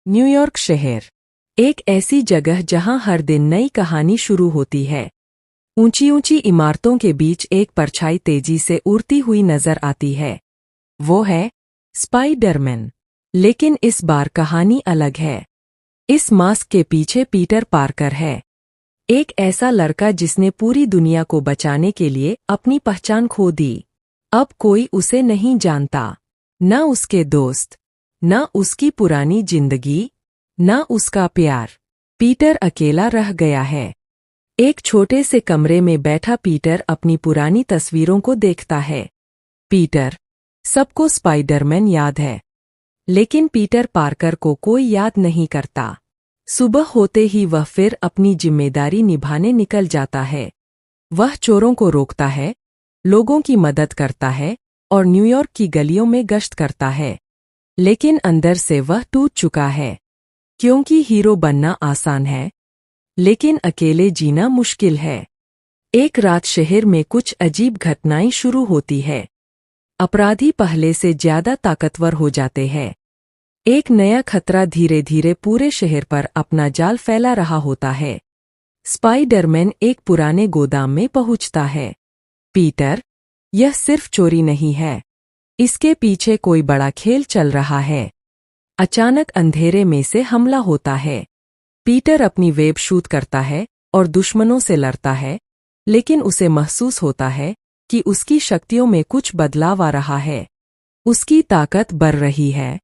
New York शहर एक ऐसी जगह जहां हर दिन नई कहानी शुरू होती है। ऊंची ऊंची इमारतों के बीच एक परछाई तेजी से उड़ती हुई नजर आती है। वो है स्पाइडरमैन। लेकिन इस बार कहानी अलग है। इस मास्क के पीछे पीटर पार्कर है, एक ऐसा लड़का जिसने पूरी दुनिया को बचाने के लिए अपनी पहचान खो दी। अब कोई उसे नहीं जानता, न उसके दोस्त, न उसकी पुरानी जिंदगी, न उसका प्यार। पीटर अकेला रह गया है। एक छोटे से कमरे में बैठा पीटर अपनी पुरानी तस्वीरों को देखता है। पीटर, सबको स्पाइडरमैन याद है, लेकिन पीटर पार्कर को कोई याद नहीं करता। सुबह होते ही वह फिर अपनी जिम्मेदारी निभाने निकल जाता है। वह चोरों को रोकता है, लोगों की मदद करता है और न्यूयॉर्क की गलियों में गश्त करता है। लेकिन अंदर से वह टूट चुका है, क्योंकि हीरो बनना आसान है, लेकिन अकेले जीना मुश्किल है। एक रात शहर में कुछ अजीब घटनाएं शुरू होती है। अपराधी पहले से ज्यादा ताकतवर हो जाते हैं। एक नया खतरा धीरे धीरे पूरे शहर पर अपना जाल फैला रहा होता है। स्पाइडरमैन एक पुराने गोदाम में पहुंचता है। पीटर, यह सिर्फ चोरी नहीं है, इसके पीछे कोई बड़ा खेल चल रहा है। अचानक अंधेरे में से हमला होता है। पीटर अपनी वेब शूट करता है और दुश्मनों से लड़ता है, लेकिन उसे महसूस होता है कि उसकी शक्तियों में कुछ बदलाव आ रहा है। उसकी ताकत बढ़ रही है,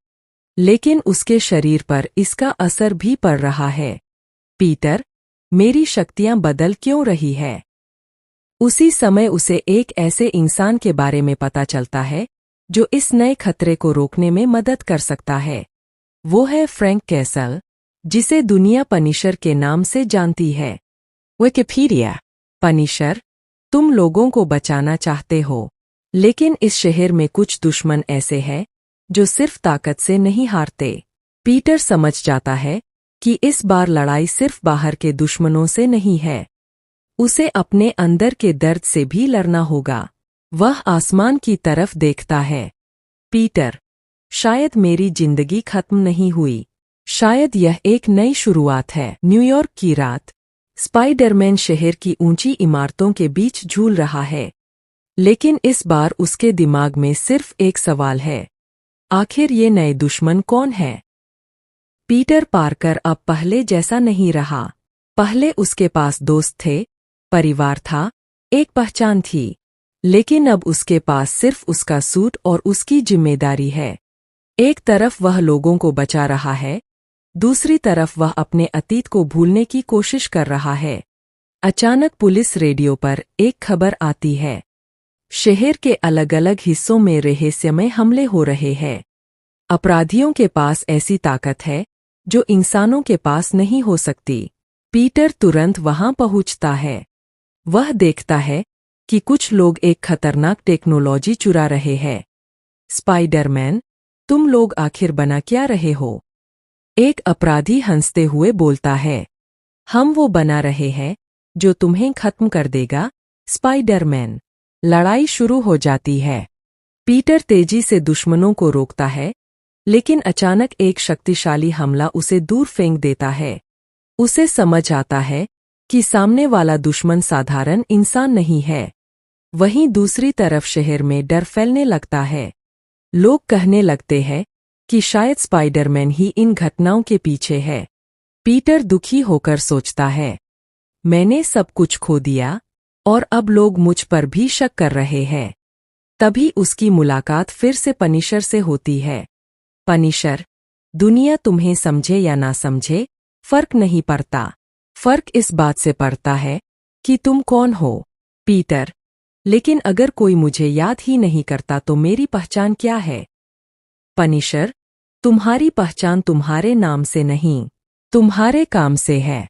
लेकिन उसके शरीर पर इसका असर भी पड़ रहा है। पीटर, मेरी शक्तियां बदल क्यों रही है? उसी समय उसे एक ऐसे इंसान के बारे में पता चलता है जो इस नए खतरे को रोकने में मदद कर सकता है। वो है फ्रैंक कैसल, जिसे दुनिया पनिशर के नाम से जानती है। विकिपीडिया। पनिशर, तुम लोगों को बचाना चाहते हो, लेकिन इस शहर में कुछ दुश्मन ऐसे हैं जो सिर्फ ताकत से नहीं हारते। पीटर समझ जाता है कि इस बार लड़ाई सिर्फ बाहर के दुश्मनों से नहीं है, उसे अपने अंदर के दर्द से भी लड़ना होगा। वह आसमान की तरफ देखता है। पीटर, शायद मेरी जिंदगी खत्म नहीं हुई, शायद यह एक नई शुरुआत है। न्यूयॉर्क की रात। स्पाइडरमैन शहर की ऊंची इमारतों के बीच झूल रहा है, लेकिन इस बार उसके दिमाग में सिर्फ एक सवाल है, आखिर ये नए दुश्मन कौन है? पीटर पार्कर अब पहले जैसा नहीं रहा। पहले उसके पास दोस्त थे, परिवार था, एक पहचान थी, लेकिन अब उसके पास सिर्फ उसका सूट और उसकी जिम्मेदारी है। एक तरफ वह लोगों को बचा रहा है, दूसरी तरफ वह अपने अतीत को भूलने की कोशिश कर रहा है। अचानक पुलिस रेडियो पर एक खबर आती है। शहर के अलग अलग हिस्सों में रहस्यमय हमले हो रहे हैं। अपराधियों के पास ऐसी ताकत है जो इंसानों के पास नहीं हो सकती। पीटर तुरंत वहां पहुंचता है। वह देखता है कि कुछ लोग एक खतरनाक टेक्नोलॉजी चुरा रहे हैं। स्पाइडरमैन, तुम लोग आखिर बना क्या रहे हो? एक अपराधी हंसते हुए बोलता है, हम वो बना रहे हैं जो तुम्हें खत्म कर देगा, स्पाइडरमैन। लड़ाई शुरू हो जाती है। पीटर तेजी से दुश्मनों को रोकता है, लेकिन अचानक एक शक्तिशाली हमला उसे दूर फेंक देता है। उसे समझ आता है कि सामने वाला दुश्मन साधारण इंसान नहीं है। वहीं दूसरी तरफ शहर में डर फैलने लगता है। लोग कहने लगते हैं कि शायद स्पाइडरमैन ही इन घटनाओं के पीछे है। पीटर दुखी होकर सोचता है, मैंने सब कुछ खो दिया और अब लोग मुझ पर भी शक कर रहे हैं। तभी उसकी मुलाकात फिर से पनिशर से होती है। पनिशर, दुनिया तुम्हें समझे या ना समझे, फर्क नहीं पड़ता। फर्क इस बात से पड़ता है कि तुम कौन हो। पीटर, लेकिन अगर कोई मुझे याद ही नहीं करता तो मेरी पहचान क्या है? पनिशर, तुम्हारी पहचान तुम्हारे नाम से नहीं, तुम्हारे काम से है।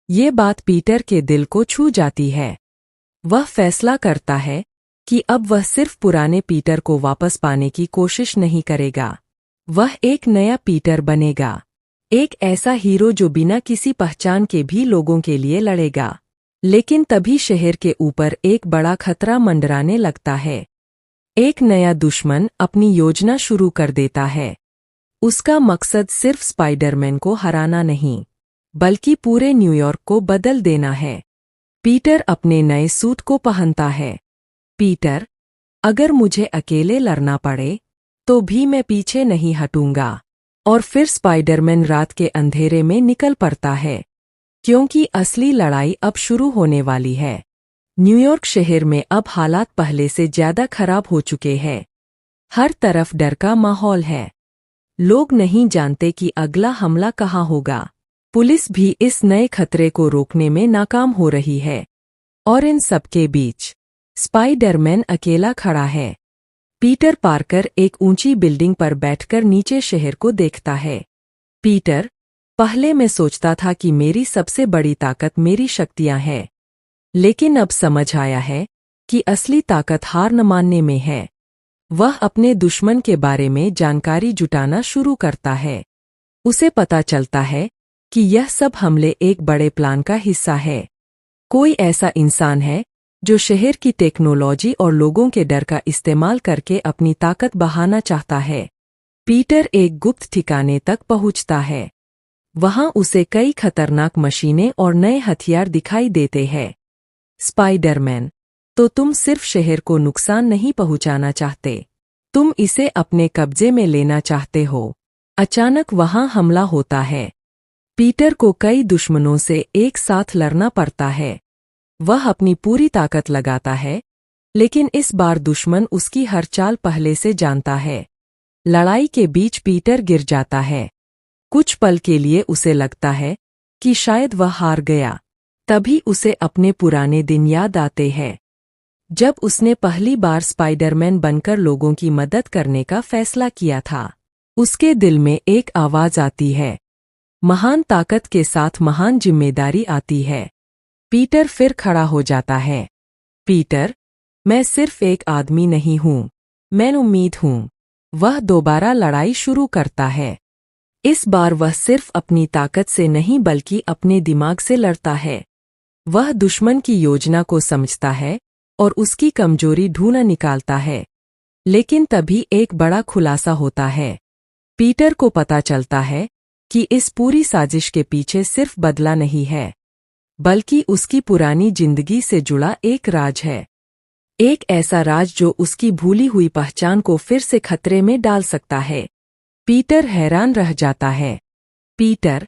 ये बात पीटर के दिल को छू जाती है। वह फैसला करता है कि अब वह सिर्फ पुराने पीटर को वापस पाने की कोशिश नहीं करेगा। वह एक नया पीटर बनेगा, एक ऐसा हीरो जो बिना किसी पहचान के भी लोगों के लिए लड़ेगा। लेकिन तभी शहर के ऊपर एक बड़ा खतरा मंडराने लगता है। एक नया दुश्मन अपनी योजना शुरू कर देता है। उसका मकसद सिर्फ स्पाइडरमैन को हराना नहीं, बल्कि पूरे न्यूयॉर्क को बदल देना है। पीटर अपने नए सूट को पहनता है। पीटर, अगर मुझे अकेले लड़ना पड़े तो भी मैं पीछे नहीं हटूंगा। और फिर स्पाइडरमैन रात के अंधेरे में निकल पड़ता है, क्योंकि असली लड़ाई अब शुरू होने वाली है। न्यूयॉर्क शहर में अब हालात पहले से ज्यादा खराब हो चुके हैं। हर तरफ डर का माहौल है। लोग नहीं जानते कि अगला हमला कहाँ होगा। पुलिस भी इस नए खतरे को रोकने में नाकाम हो रही है। और इन सबके बीच स्पाइडरमैन अकेला खड़ा है। पीटर पार्कर एक ऊंची बिल्डिंग पर बैठकर नीचे शहर को देखता है। पीटर, पहले मैं सोचता था कि मेरी सबसे बड़ी ताकत मेरी शक्तियां हैं, लेकिन अब समझ आया है कि असली ताकत हार न मानने में है। वह अपने दुश्मन के बारे में जानकारी जुटाना शुरू करता है। उसे पता चलता है कि यह सब हमले एक बड़े प्लान का हिस्सा है। कोई ऐसा इंसान है जो शहर की टेक्नोलॉजी और लोगों के डर का इस्तेमाल करके अपनी ताकत बढ़ाना चाहता है। पीटर एक गुप्त ठिकाने तक पहुंचता है। वहां उसे कई खतरनाक मशीनें और नए हथियार दिखाई देते हैं। स्पाइडरमैन, तो तुम सिर्फ शहर को नुकसान नहीं पहुंचाना चाहते, तुम इसे अपने कब्जे में लेना चाहते हो। अचानक वहां हमला होता है। पीटर को कई दुश्मनों से एक साथ लड़ना पड़ता है। वह अपनी पूरी ताकत लगाता है, लेकिन इस बार दुश्मन उसकी हर चाल पहले से जानता है। लड़ाई के बीच पीटर गिर जाता है। कुछ पल के लिए उसे लगता है कि शायद वह हार गया। तभी उसे अपने पुराने दिन याद आते हैं, जब उसने पहली बार स्पाइडरमैन बनकर लोगों की मदद करने का फैसला किया था। उसके दिल में एक आवाज आती है, महान ताकत के साथ महान जिम्मेदारी आती है। पीटर फिर खड़ा हो जाता है। पीटर, मैं सिर्फ एक आदमी नहीं हूँ, मैं उम्मीद हूँ। वह दोबारा लड़ाई शुरू करता है। इस बार वह सिर्फ अपनी ताकत से नहीं बल्कि अपने दिमाग से लड़ता है। वह दुश्मन की योजना को समझता है और उसकी कमजोरी ढूंढ निकालता है। लेकिन तभी एक बड़ा खुलासा होता है। पीटर को पता चलता है कि इस पूरी साजिश के पीछे सिर्फ बदला नहीं है, बल्कि उसकी पुरानी जिंदगी से जुड़ा एक राज है। एक ऐसा राज जो उसकी भूली हुई पहचान को फिर से खतरे में डाल सकता है। पीटर हैरान रह जाता है। पीटर,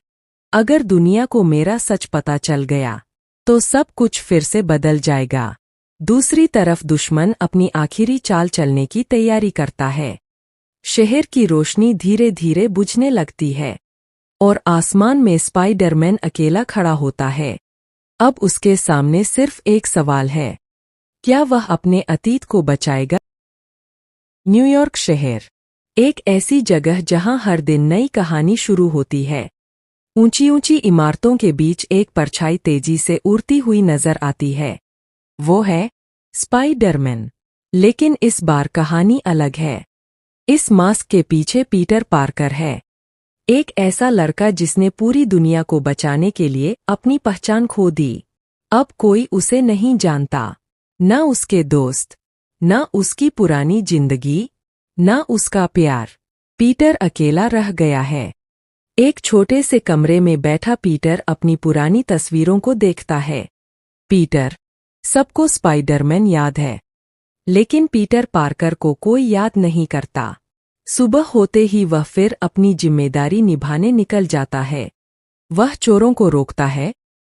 अगर दुनिया को मेरा सच पता चल गया तो सब कुछ फिर से बदल जाएगा। दूसरी तरफ दुश्मन अपनी आखिरी चाल चलने की तैयारी करता है। शहर की रोशनी धीरे धीरे बुझने लगती है और आसमान में स्पाइडरमैन अकेला खड़ा होता है। अब उसके सामने सिर्फ एक सवाल है, क्या वह अपने अतीत को बचाएगा? न्यूयॉर्क शहर, एक ऐसी जगह जहां हर दिन नई कहानी शुरू होती है। ऊंची ऊंची इमारतों के बीच एक परछाई तेजी से उड़ती हुई नजर आती है। वो है स्पाइडरमैन। लेकिन इस बार कहानी अलग है। इस मास्क के पीछे पीटर पार्कर है, एक ऐसा लड़का जिसने पूरी दुनिया को बचाने के लिए अपनी पहचान खो दी। अब कोई उसे नहीं जानता, न उसके दोस्त, न उसकी पुरानी जिंदगी, न उसका प्यार। पीटर अकेला रह गया है। एक छोटे से कमरे में बैठा पीटर अपनी पुरानी तस्वीरों को देखता है। पीटर, सबको स्पाइडरमैन याद है, लेकिन पीटर पार्कर को कोई याद नहीं करता। सुबह होते ही वह फिर अपनी जिम्मेदारी निभाने निकल जाता है। वह चोरों को रोकता है,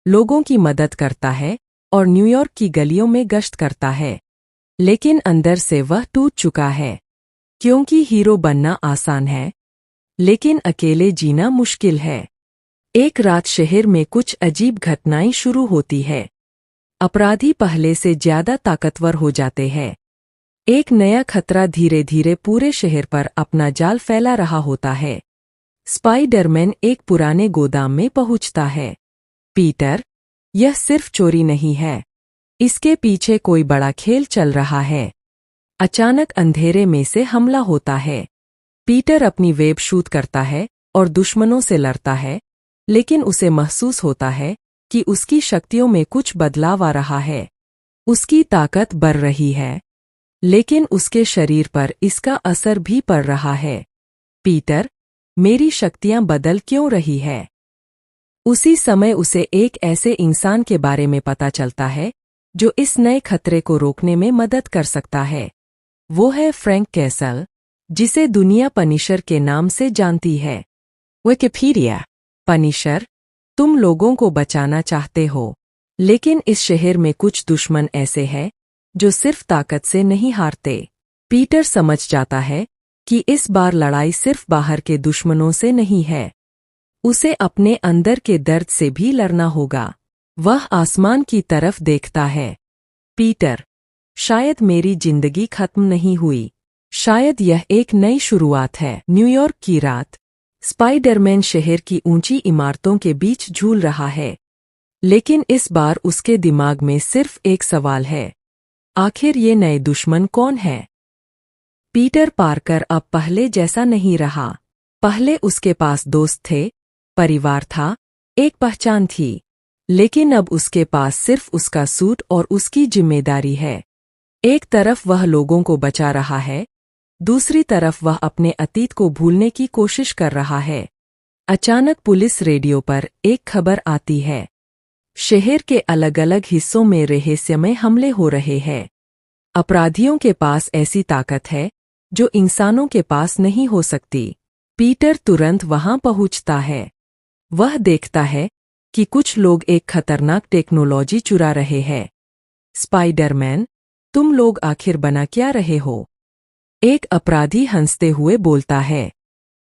लोगों की मदद करता है और न्यूयॉर्क की गलियों में गश्त करता है। लेकिन अंदर से वह टूट चुका है, क्योंकि हीरो बनना आसान है, लेकिन अकेले जीना मुश्किल है। एक रात शहर में कुछ अजीब घटनाएं शुरू होती है। अपराधी पहले से ज्यादा ताकतवर हो जाते हैं। एक नया खतरा धीरे धीरे पूरे शहर पर अपना जाल फैला रहा होता है। स्पाइडरमैन एक पुराने गोदाम में पहुंचता है। पीटर, यह सिर्फ चोरी नहीं है, इसके पीछे कोई बड़ा खेल चल रहा है। अचानक अंधेरे में से हमला होता है। पीटर अपनी वेब शूट करता है और दुश्मनों से लड़ता है, लेकिन उसे महसूस होता है कि उसकी शक्तियों में कुछ बदलाव आ रहा है। उसकी ताकत बढ़ रही है, लेकिन उसके शरीर पर इसका असर भी पड़ रहा है। पीटर, मेरी शक्तियां बदल क्यों रही है। उसी समय उसे एक ऐसे इंसान के बारे में पता चलता है जो इस नए खतरे को रोकने में मदद कर सकता है। वो है फ्रैंक कैसल, जिसे दुनिया पनिशर के नाम से जानती है। विकिपीडिया। पनिशर, तुम लोगों को बचाना चाहते हो, लेकिन इस शहर में कुछ दुश्मन ऐसे हैं जो सिर्फ ताकत से नहीं हारते। पीटर समझ जाता है कि इस बार लड़ाई सिर्फ बाहर के दुश्मनों से नहीं है, उसे अपने अंदर के दर्द से भी लड़ना होगा। वह आसमान की तरफ देखता है। पीटर, शायद मेरी जिंदगी खत्म नहीं हुई, शायद यह एक नई शुरुआत है। न्यूयॉर्क की रात। स्पाइडरमैन शहर की ऊंची इमारतों के बीच झूल रहा है, लेकिन इस बार उसके दिमाग में सिर्फ एक सवाल है, आखिर ये नए दुश्मन कौन है। पीटर पार्कर अब पहले जैसा नहीं रहा। पहले उसके पास दोस्त थे, परिवार था, एक पहचान थी, लेकिन अब उसके पास सिर्फ उसका सूट और उसकी जिम्मेदारी है। एक तरफ वह लोगों को बचा रहा है, दूसरी तरफ वह अपने अतीत को भूलने की कोशिश कर रहा है। अचानक पुलिस रेडियो पर एक खबर आती है। शहर के अलग अलग हिस्सों में रहस्यमय हमले हो रहे हैं। अपराधियों के पास ऐसी ताकत है जो इंसानों के पास नहीं हो सकती। पीटर तुरंत वहां पहुंचता है। वह देखता है कि कुछ लोग एक खतरनाक टेक्नोलॉजी चुरा रहे हैं। स्पाइडरमैन, तुम लोग आखिर बना क्या रहे हो? एक अपराधी हंसते हुए बोलता है,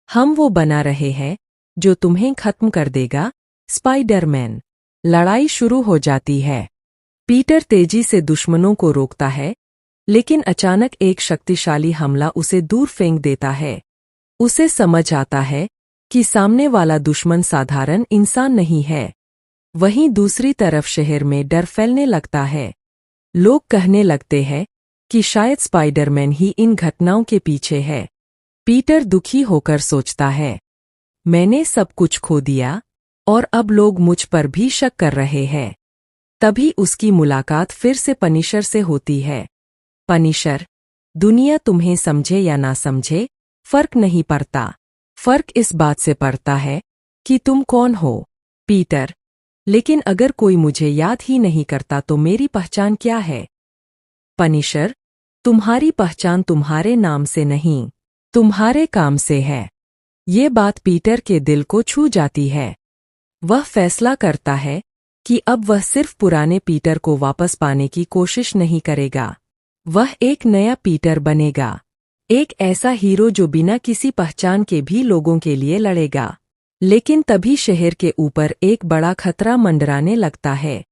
हम वो बना रहे हैं जो तुम्हें खत्म कर देगा। स्पाइडरमैन। लड़ाई शुरू हो जाती है। पीटर तेजी से दुश्मनों को रोकता है, लेकिन अचानक एक शक्तिशाली हमला उसे दूर फेंक देता है। उसे समझ आता है कि सामने वाला दुश्मन साधारण इंसान नहीं है। वहीं दूसरी तरफ शहर में डर फैलने लगता है। लोग कहने लगते हैं कि शायद स्पाइडरमैन ही इन घटनाओं के पीछे है। पीटर दुखी होकर सोचता है, मैंने सब कुछ खो दिया और अब लोग मुझ पर भी शक कर रहे हैं। तभी उसकी मुलाकात फिर से पनिशर से होती है। पनिशर, दुनिया तुम्हें समझे या ना समझे, फर्क नहीं पड़ता। फर्क इस बात से पड़ता है कि तुम कौन हो। पीटर, लेकिन अगर कोई मुझे याद ही नहीं करता तो मेरी पहचान क्या है? पनिशर, तुम्हारी पहचान तुम्हारे नाम से नहीं, तुम्हारे काम से है। ये बात पीटर के दिल को छू जाती है। वह फैसला करता है कि अब वह सिर्फ पुराने पीटर को वापस पाने की कोशिश नहीं करेगा। वह एक नया पीटर बनेगा, एक ऐसा हीरो जो बिना किसी पहचान के भी लोगों के लिए लड़ेगा। लेकिन तभी शहर के ऊपर एक बड़ा खतरा मंडराने लगता है।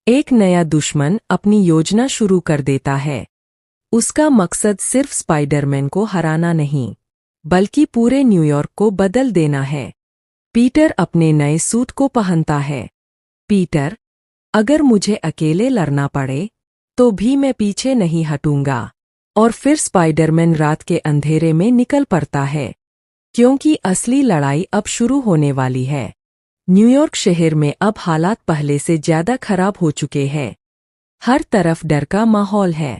एक नया दुश्मन अपनी योजना शुरू कर देता है। उसका मकसद सिर्फ स्पाइडरमैन को हराना नहीं, बल्कि पूरे न्यूयॉर्क को बदल देना है। पीटर अपने नए सूट को पहनता है। पीटर, अगर मुझे अकेले लड़ना पड़े तो भी मैं पीछे नहीं हटूंगा। और फिर स्पाइडरमैन रात के अंधेरे में निकल पड़ता है, क्योंकि असली लड़ाई अब शुरू होने वाली है। न्यूयॉर्क शहर में अब हालात पहले से ज्यादा खराब हो चुके हैं। हर तरफ डर का माहौल है।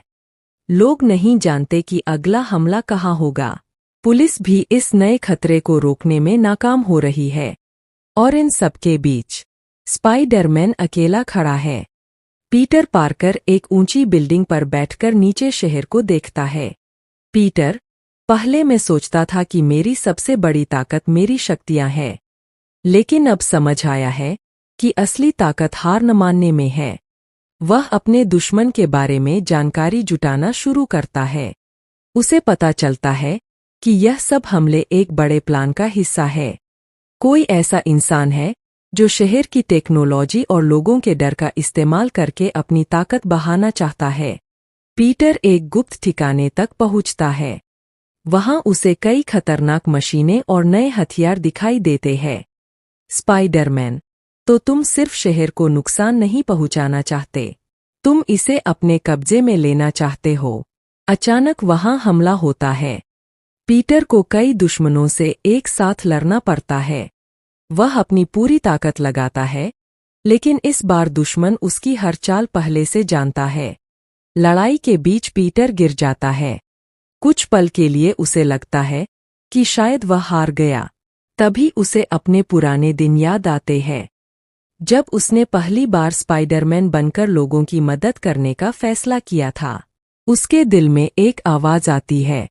लोग नहीं जानते कि अगला हमला कहाँ होगा। पुलिस भी इस नए खतरे को रोकने में नाकाम हो रही है। और इन सबके बीच स्पाइडरमैन अकेला खड़ा है। पीटर पार्कर एक ऊंची बिल्डिंग पर बैठकर नीचे शहर को देखता है। पीटर, पहले मैं सोचता था कि मेरी सबसे बड़ी ताकत मेरी शक्तियां हैं, लेकिन अब समझ आया है कि असली ताकत हार न मानने में है। वह अपने दुश्मन के बारे में जानकारी जुटाना शुरू करता है। उसे पता चलता है कि यह सब हमले एक बड़े प्लान का हिस्सा है। कोई ऐसा इंसान है जो शहर की टेक्नोलॉजी और लोगों के डर का इस्तेमाल करके अपनी ताकत बढ़ाना चाहता है। पीटर एक गुप्त ठिकाने तक पहुंचता है। वहां उसे कई खतरनाक मशीनें और नए हथियार दिखाई देते हैं। स्पाइडरमैन, तो तुम सिर्फ शहर को नुकसान नहीं पहुंचाना चाहते, तुम इसे अपने कब्जे में लेना चाहते हो। अचानक वहां हमला होता है। पीटर को कई दुश्मनों से एक साथ लड़ना पड़ता है। वह अपनी पूरी ताकत लगाता है, लेकिन इस बार दुश्मन उसकी हर चाल पहले से जानता है। लड़ाई के बीच पीटर गिर जाता है। कुछ पल के लिए उसे लगता है कि शायद वह हार गया, तभी उसे अपने पुराने दिन याद आते हैं, जब उसने पहली बार स्पाइडरमैन बनकर लोगों की मदद करने का फैसला किया था। उसके दिल में एक आवाज आती है,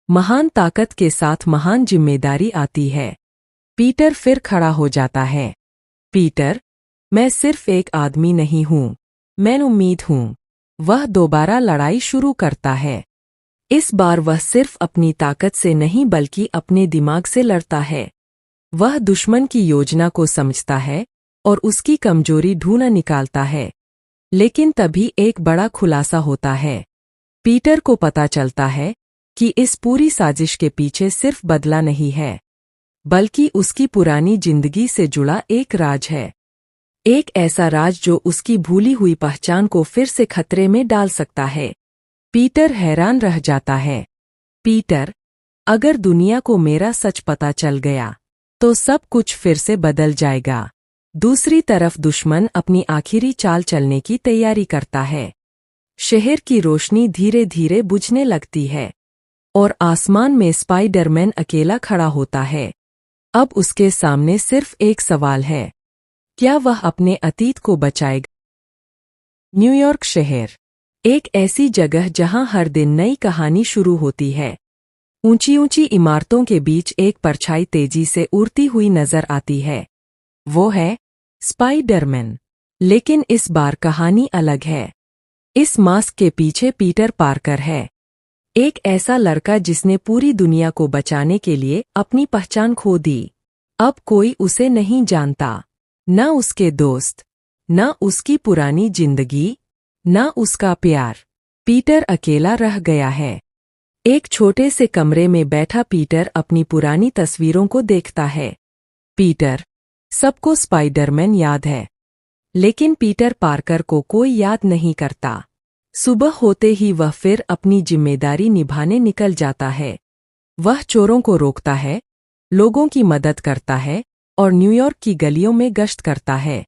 महान ताकत के साथ महान जिम्मेदारी आती है। पीटर फिर खड़ा हो जाता है। पीटर, मैं सिर्फ एक आदमी नहीं हूँ, मैं उम्मीद हूँ। वह दोबारा लड़ाई शुरू करता है। इस बार वह सिर्फ अपनी ताकत से नहीं बल्कि अपने दिमाग से लड़ता है। वह दुश्मन की योजना को समझता है और उसकी कमजोरी ढूंढ निकालता है। लेकिन तभी एक बड़ा खुलासा होता है। पीटर को पता चलता है कि इस पूरी साजिश के पीछे सिर्फ बदला नहीं है, बल्कि उसकी पुरानी जिंदगी से जुड़ा एक राज है। एक ऐसा राज जो उसकी भूली हुई पहचान को फिर से खतरे में डाल सकता है। पीटर हैरान रह जाता है। पीटर, अगर दुनिया को मेरा सच पता चल गया तो सब कुछ फिर से बदल जाएगा। दूसरी तरफ दुश्मन अपनी आखिरी चाल चलने की तैयारी करता है। शहर की रोशनी धीरे धीरे बुझने लगती है और आसमान में स्पाइडरमैन अकेला खड़ा होता है। अब उसके सामने सिर्फ एक सवाल है, क्या वह अपने अतीत को बचाएगा? न्यूयॉर्क शहर, एक ऐसी जगह जहां हर दिन नई कहानी शुरू होती है। ऊंची ऊंची इमारतों के बीच एक परछाई तेजी से उड़ती हुई नजर आती है। वो है स्पाइडरमैन। लेकिन इस बार कहानी अलग है। इस मास्क के पीछे पीटर पार्कर है, एक ऐसा लड़का जिसने पूरी दुनिया को बचाने के लिए अपनी पहचान खो दी। अब कोई उसे नहीं जानता, न उसके दोस्त, न उसकी पुरानी जिंदगी, न उसका प्यार। पीटर अकेला रह गया है। एक छोटे से कमरे में बैठा पीटर अपनी पुरानी तस्वीरों को देखता है। पीटर, सबको स्पाइडरमैन याद है, लेकिन पीटर पार्कर को कोई याद नहीं करता। सुबह होते ही वह फिर अपनी जिम्मेदारी निभाने निकल जाता है। वह चोरों को रोकता है, लोगों की मदद करता है और न्यूयॉर्क की गलियों में गश्त करता है।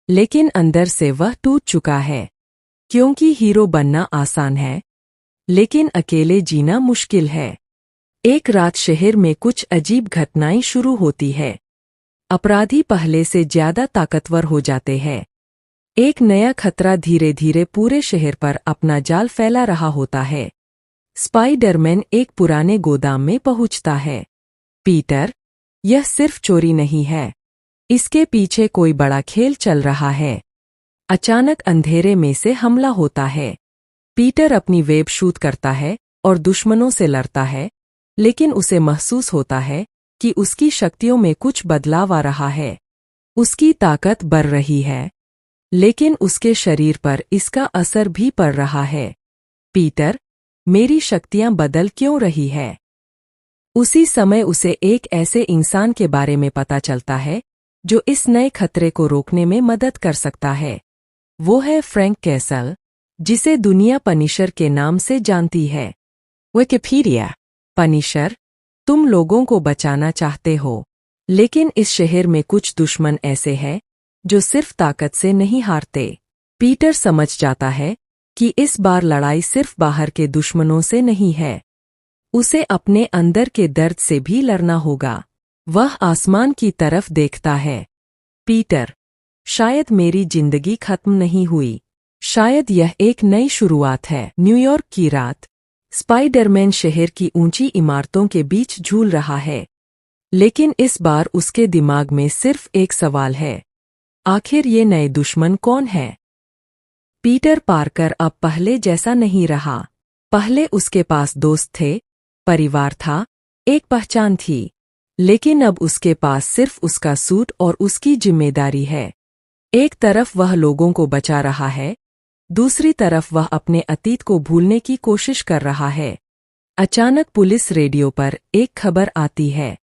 लेकिन अंदर से वह टूट चुका है, क्योंकि हीरो बनना आसान है, लेकिन अकेले जीना मुश्किल है। एक रात शहर में कुछ अजीब घटनाएं शुरू होती है। अपराधी पहले से ज्यादा ताकतवर हो जाते हैं। एक नया खतरा धीरे धीरे पूरे शहर पर अपना जाल फैला रहा होता है। स्पाइडरमैन एक पुराने गोदाम में पहुंचता है। पीटर, यह सिर्फ चोरी नहीं है, इसके पीछे कोई बड़ा खेल चल रहा है। अचानक अंधेरे में से हमला होता है। पीटर अपनी वेब शूट करता है और दुश्मनों से लड़ता है, लेकिन उसे महसूस होता है कि उसकी शक्तियों में कुछ बदलाव आ रहा है। उसकी ताकत बढ़ रही है, लेकिन उसके शरीर पर इसका असर भी पड़ रहा है। पीटर, मेरी शक्तियां बदल क्यों रही है? उसी समय उसे एक ऐसे इंसान के बारे में पता चलता है जो इस नए खतरे को रोकने में मदद कर सकता है। वो है फ्रैंक कैसल, जिसे दुनिया पनिशर के नाम से जानती है। विकिपीडिया। पनिशर, तुम लोगों को बचाना चाहते हो, लेकिन इस शहर में कुछ दुश्मन ऐसे हैं जो सिर्फ ताकत से नहीं हारते। पीटर समझ जाता है कि इस बार लड़ाई सिर्फ बाहर के दुश्मनों से नहीं है, उसे अपने अंदर के दर्द से भी लड़ना होगा। वह आसमान की तरफ देखता है। पीटर, शायद मेरी जिंदगी खत्म नहीं हुई, शायद यह एक नई शुरुआत है। न्यूयॉर्क की रात। स्पाइडरमैन शहर की ऊंची इमारतों के बीच झूल रहा है, लेकिन इस बार उसके दिमाग में सिर्फ एक सवाल है, आखिर ये नए दुश्मन कौन है? पीटर पार्कर अब पहले जैसा नहीं रहा। पहले उसके पास दोस्त थे, परिवार था, एक पहचान थी, लेकिन अब उसके पास सिर्फ उसका सूट और उसकी जिम्मेदारी है। एक तरफ वह लोगों को बचा रहा है, दूसरी तरफ वह अपने अतीत को भूलने की कोशिश कर रहा है। अचानक पुलिस रेडियो पर एक खबर आती है।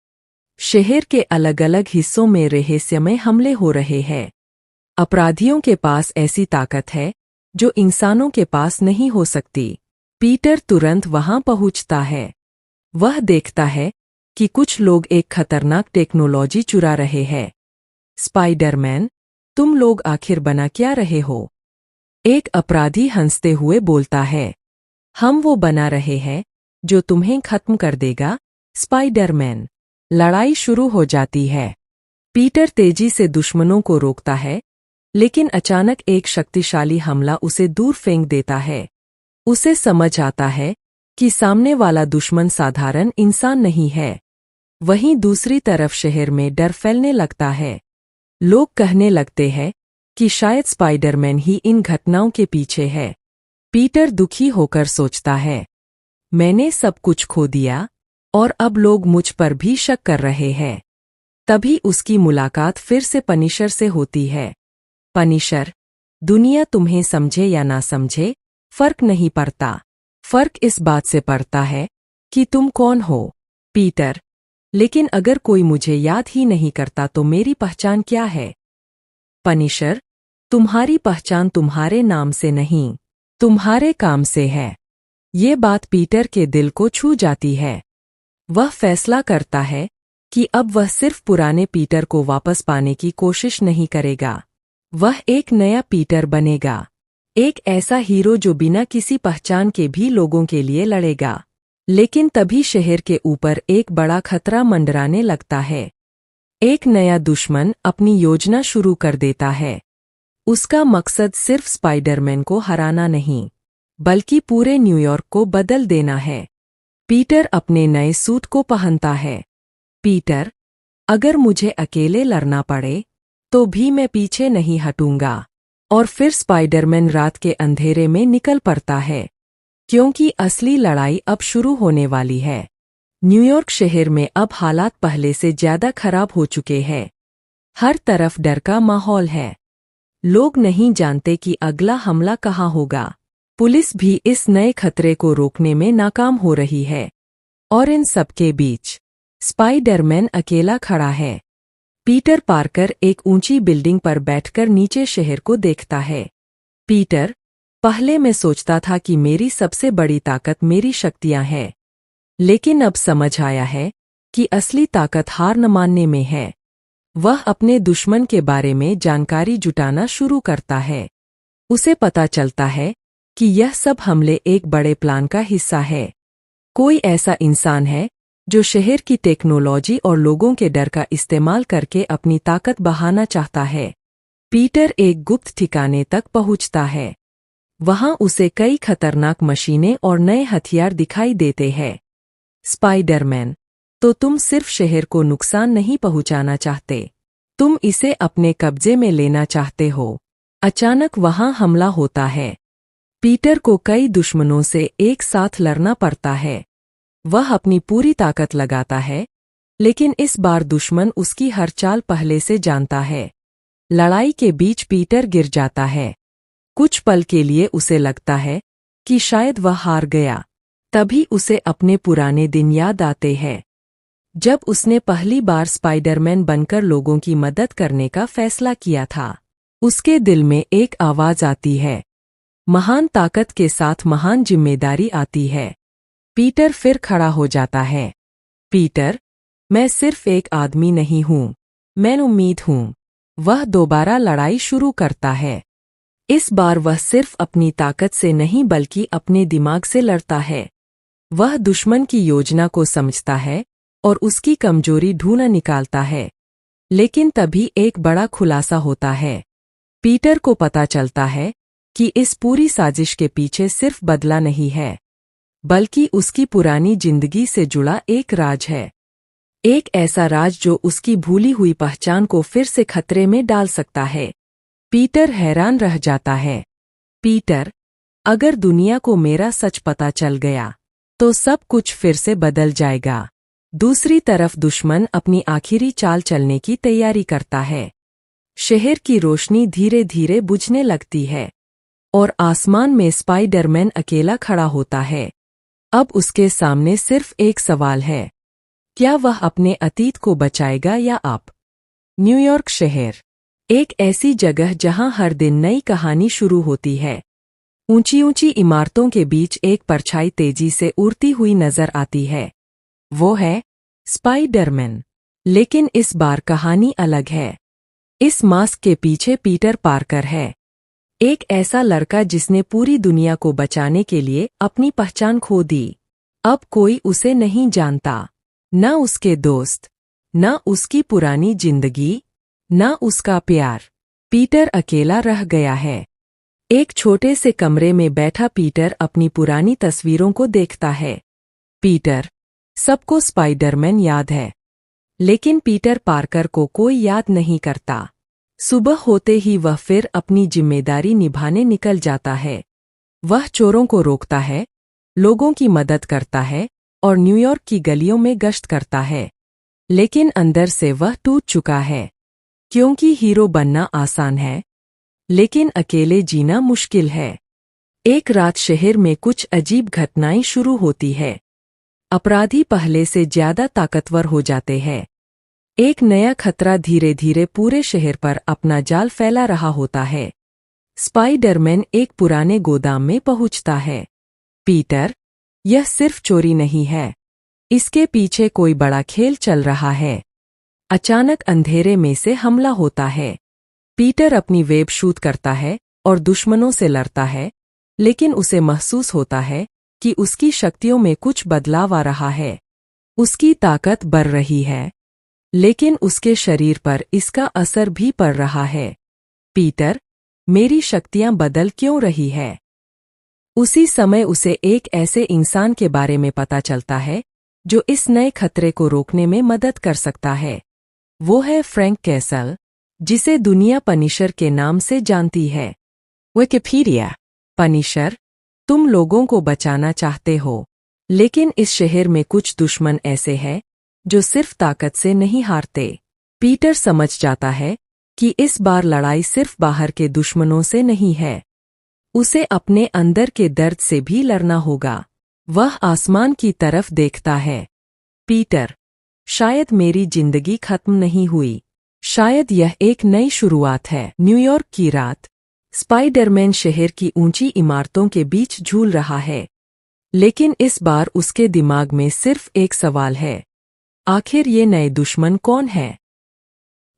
शहर के अलग अलग हिस्सों में रहस्यमय हमले हो रहे हैं। अपराधियों के पास ऐसी ताकत है जो इंसानों के पास नहीं हो सकती। पीटर तुरंत वहां पहुंचता है। वह देखता है कि कुछ लोग एक खतरनाक टेक्नोलॉजी चुरा रहे हैं। स्पाइडरमैन, तुम लोग आखिर बना क्या रहे हो? एक अपराधी हंसते हुए बोलता है, हम वो बना रहे हैं जो तुम्हें खत्म कर देगा, स्पाइडरमैन। लड़ाई शुरू हो जाती है। पीटर तेजी से दुश्मनों को रोकता है, लेकिन अचानक एक शक्तिशाली हमला उसे दूर फेंक देता है। उसे समझ आता है कि सामने वाला दुश्मन साधारण इंसान नहीं है। वहीं दूसरी तरफ शहर में डर फैलने लगता है। लोग कहने लगते हैं कि शायद स्पाइडरमैन ही इन घटनाओं के पीछे है। पीटर दुखी होकर सोचता है, मैंने सब कुछ खो दिया और अब लोग मुझ पर भी शक कर रहे हैं। तभी उसकी मुलाकात फिर से पनिशर से होती है। पनिशर, दुनिया तुम्हें समझे या ना समझे, फर्क नहीं पड़ता। फर्क इस बात से पड़ता है कि तुम कौन हो। पीटर, लेकिन अगर कोई मुझे याद ही नहीं करता तो मेरी पहचान क्या है? पनिशर, तुम्हारी पहचान तुम्हारे नाम से नहीं, तुम्हारे काम से है। ये बात पीटर के दिल को छू जाती है। वह फैसला करता है कि अब वह सिर्फ पुराने पीटर को वापस पाने की कोशिश नहीं करेगा। वह एक नया पीटर बनेगा, एक ऐसा हीरो जो बिना किसी पहचान के भी लोगों के लिए लड़ेगा। लेकिन तभी शहर के ऊपर एक बड़ा खतरा मंडराने लगता है। एक नया दुश्मन अपनी योजना शुरू कर देता है। उसका मकसद सिर्फ स्पाइडरमैन को हराना नहीं, बल्कि पूरे न्यूयॉर्क को बदल देना है। पीटर अपने नए सूट को पहनता है। पीटर, अगर मुझे अकेले लड़ना पड़े तो भी मैं पीछे नहीं हटूंगा। और फिर स्पाइडरमैन रात के अंधेरे में निकल पड़ता है, क्योंकि असली लड़ाई अब शुरू होने वाली है। न्यूयॉर्क शहर में अब हालात पहले से ज्यादा खराब हो चुके हैं। हर तरफ डर का माहौल है। लोग नहीं जानते कि अगला हमला कहाँ होगा। पुलिस भी इस नए खतरे को रोकने में नाकाम हो रही है। और इन सबके बीच स्पाइडरमैन अकेला खड़ा है। पीटर पार्कर एक ऊंची बिल्डिंग पर बैठकर नीचे शहर को देखता है। पीटर, पहले मैं सोचता था कि मेरी सबसे बड़ी ताकत मेरी शक्तियां हैं, लेकिन अब समझ आया है कि असली ताकत हार न मानने में है। वह अपने दुश्मन के बारे में जानकारी जुटाना शुरू करता है। उसे पता चलता है कि यह सब हमले एक बड़े प्लान का हिस्सा है। कोई ऐसा इंसान है जो शहर की टेक्नोलॉजी और लोगों के डर का इस्तेमाल करके अपनी ताकत बढ़ाना चाहता है। पीटर एक गुप्त ठिकाने तक पहुंचता है। वहां उसे कई खतरनाक मशीनें और नए हथियार दिखाई देते हैं। स्पाइडरमैन, तो तुम सिर्फ शहर को नुकसान नहीं पहुंचाना चाहते, तुम इसे अपने कब्जे में लेना चाहते हो। अचानक वहां हमला होता है। पीटर को कई दुश्मनों से एक साथ लड़ना पड़ता है। वह अपनी पूरी ताकत लगाता है, लेकिन इस बार दुश्मन उसकी हर चाल पहले से जानता है। लड़ाई के बीच पीटर गिर जाता है। कुछ पल के लिए उसे लगता है कि शायद वह हार गया। तभी उसे अपने पुराने दिन याद आते हैं, जब उसने पहली बार स्पाइडरमैन बनकर लोगों की मदद करने का फैसला किया था। उसके दिल में एक आवाज आती है, महान ताकत के साथ महान जिम्मेदारी आती है। पीटर फिर खड़ा हो जाता है। पीटर, मैं सिर्फ एक आदमी नहीं हूँ, मैं उम्मीद हूँ। वह दोबारा लड़ाई शुरू करता है। इस बार वह सिर्फ अपनी ताकत से नहीं बल्कि अपने दिमाग से लड़ता है। वह दुश्मन की योजना को समझता है और उसकी कमजोरी ढूंढ निकालता है। लेकिन तभी एक बड़ा खुलासा होता है। पीटर को पता चलता है कि इस पूरी साजिश के पीछे सिर्फ बदला नहीं है, बल्कि उसकी पुरानी जिंदगी से जुड़ा एक राज है। एक ऐसा राज जो उसकी भूली हुई पहचान को फिर से खतरे में डाल सकता है। पीटर हैरान रह जाता है। पीटर, अगर दुनिया को मेरा सच पता चल गया तो सब कुछ फिर से बदल जाएगा। दूसरी तरफ दुश्मन अपनी आखिरी चाल चलने की तैयारी करता है। शहर की रोशनी धीरे धीरे बुझने लगती है और आसमान में स्पाइडरमैन अकेला खड़ा होता है। अब उसके सामने सिर्फ एक सवाल है, क्या वह अपने अतीत को बचाएगा या अब? न्यूयॉर्क शहर, एक ऐसी जगह जहां हर दिन नई कहानी शुरू होती है। ऊंची ऊंची इमारतों के बीच एक परछाई तेजी से उड़ती हुई नजर आती है। वो है स्पाइडरमैन। लेकिन इस बार कहानी अलग है। इस मास्क के पीछे पीटर पार्कर है, एक ऐसा लड़का जिसने पूरी दुनिया को बचाने के लिए अपनी पहचान खो दी। अब कोई उसे नहीं जानता, न उसके दोस्त, न उसकी पुरानी जिंदगी, न उसका प्यार। पीटर अकेला रह गया है। एक छोटे से कमरे में बैठा पीटर अपनी पुरानी तस्वीरों को देखता है। पीटर, सबको स्पाइडरमैन याद है, लेकिन पीटर पार्कर को कोई याद नहीं करता। सुबह होते ही वह फिर अपनी जिम्मेदारी निभाने निकल जाता है। वह चोरों को रोकता है, लोगों की मदद करता है और न्यूयॉर्क की गलियों में गश्त करता है। लेकिन अंदर से वह टूट चुका है, क्योंकि हीरो बनना आसान है, लेकिन अकेले जीना मुश्किल है। एक रात शहर में कुछ अजीब घटनाएं शुरू होती है। अपराधी पहले से ज्यादा ताकतवर हो जाते हैं। एक नया खतरा धीरे धीरे पूरे शहर पर अपना जाल फैला रहा होता है। स्पाइडरमैन एक पुराने गोदाम में पहुंचता है। पीटर, यह सिर्फ चोरी नहीं है, इसके पीछे कोई बड़ा खेल चल रहा है। अचानक अंधेरे में से हमला होता है। पीटर अपनी वेब शूट करता है और दुश्मनों से लड़ता है, लेकिन उसे महसूस होता है कि उसकी शक्तियों में कुछ बदलाव आ रहा है। उसकी ताकत बढ़ रही है, लेकिन उसके शरीर पर इसका असर भी पड़ रहा है। पीटर, मेरी शक्तियां बदल क्यों रही है? उसी समय उसे एक ऐसे इंसान के बारे में पता चलता है जो इस नए खतरे को रोकने में मदद कर सकता है। वो है फ्रैंक कैसल, जिसे दुनिया पनिशर के नाम से जानती है। विकिपीडिया। पनिशर, तुम लोगों को बचाना चाहते हो, लेकिन इस शहर में कुछ दुश्मन ऐसे हैं जो सिर्फ ताकत से नहीं हारते। पीटर समझ जाता है कि इस बार लड़ाई सिर्फ बाहर के दुश्मनों से नहीं है, उसे अपने अंदर के दर्द से भी लड़ना होगा। वह आसमान की तरफ देखता है। पीटर, शायद मेरी जिंदगी खत्म नहीं हुई, शायद यह एक नई शुरुआत है। न्यूयॉर्क की रात। स्पाइडरमैन शहर की ऊंची इमारतों के बीच झूल रहा है, लेकिन इस बार उसके दिमाग में सिर्फ एक सवाल है, आखिर ये नए दुश्मन कौन है?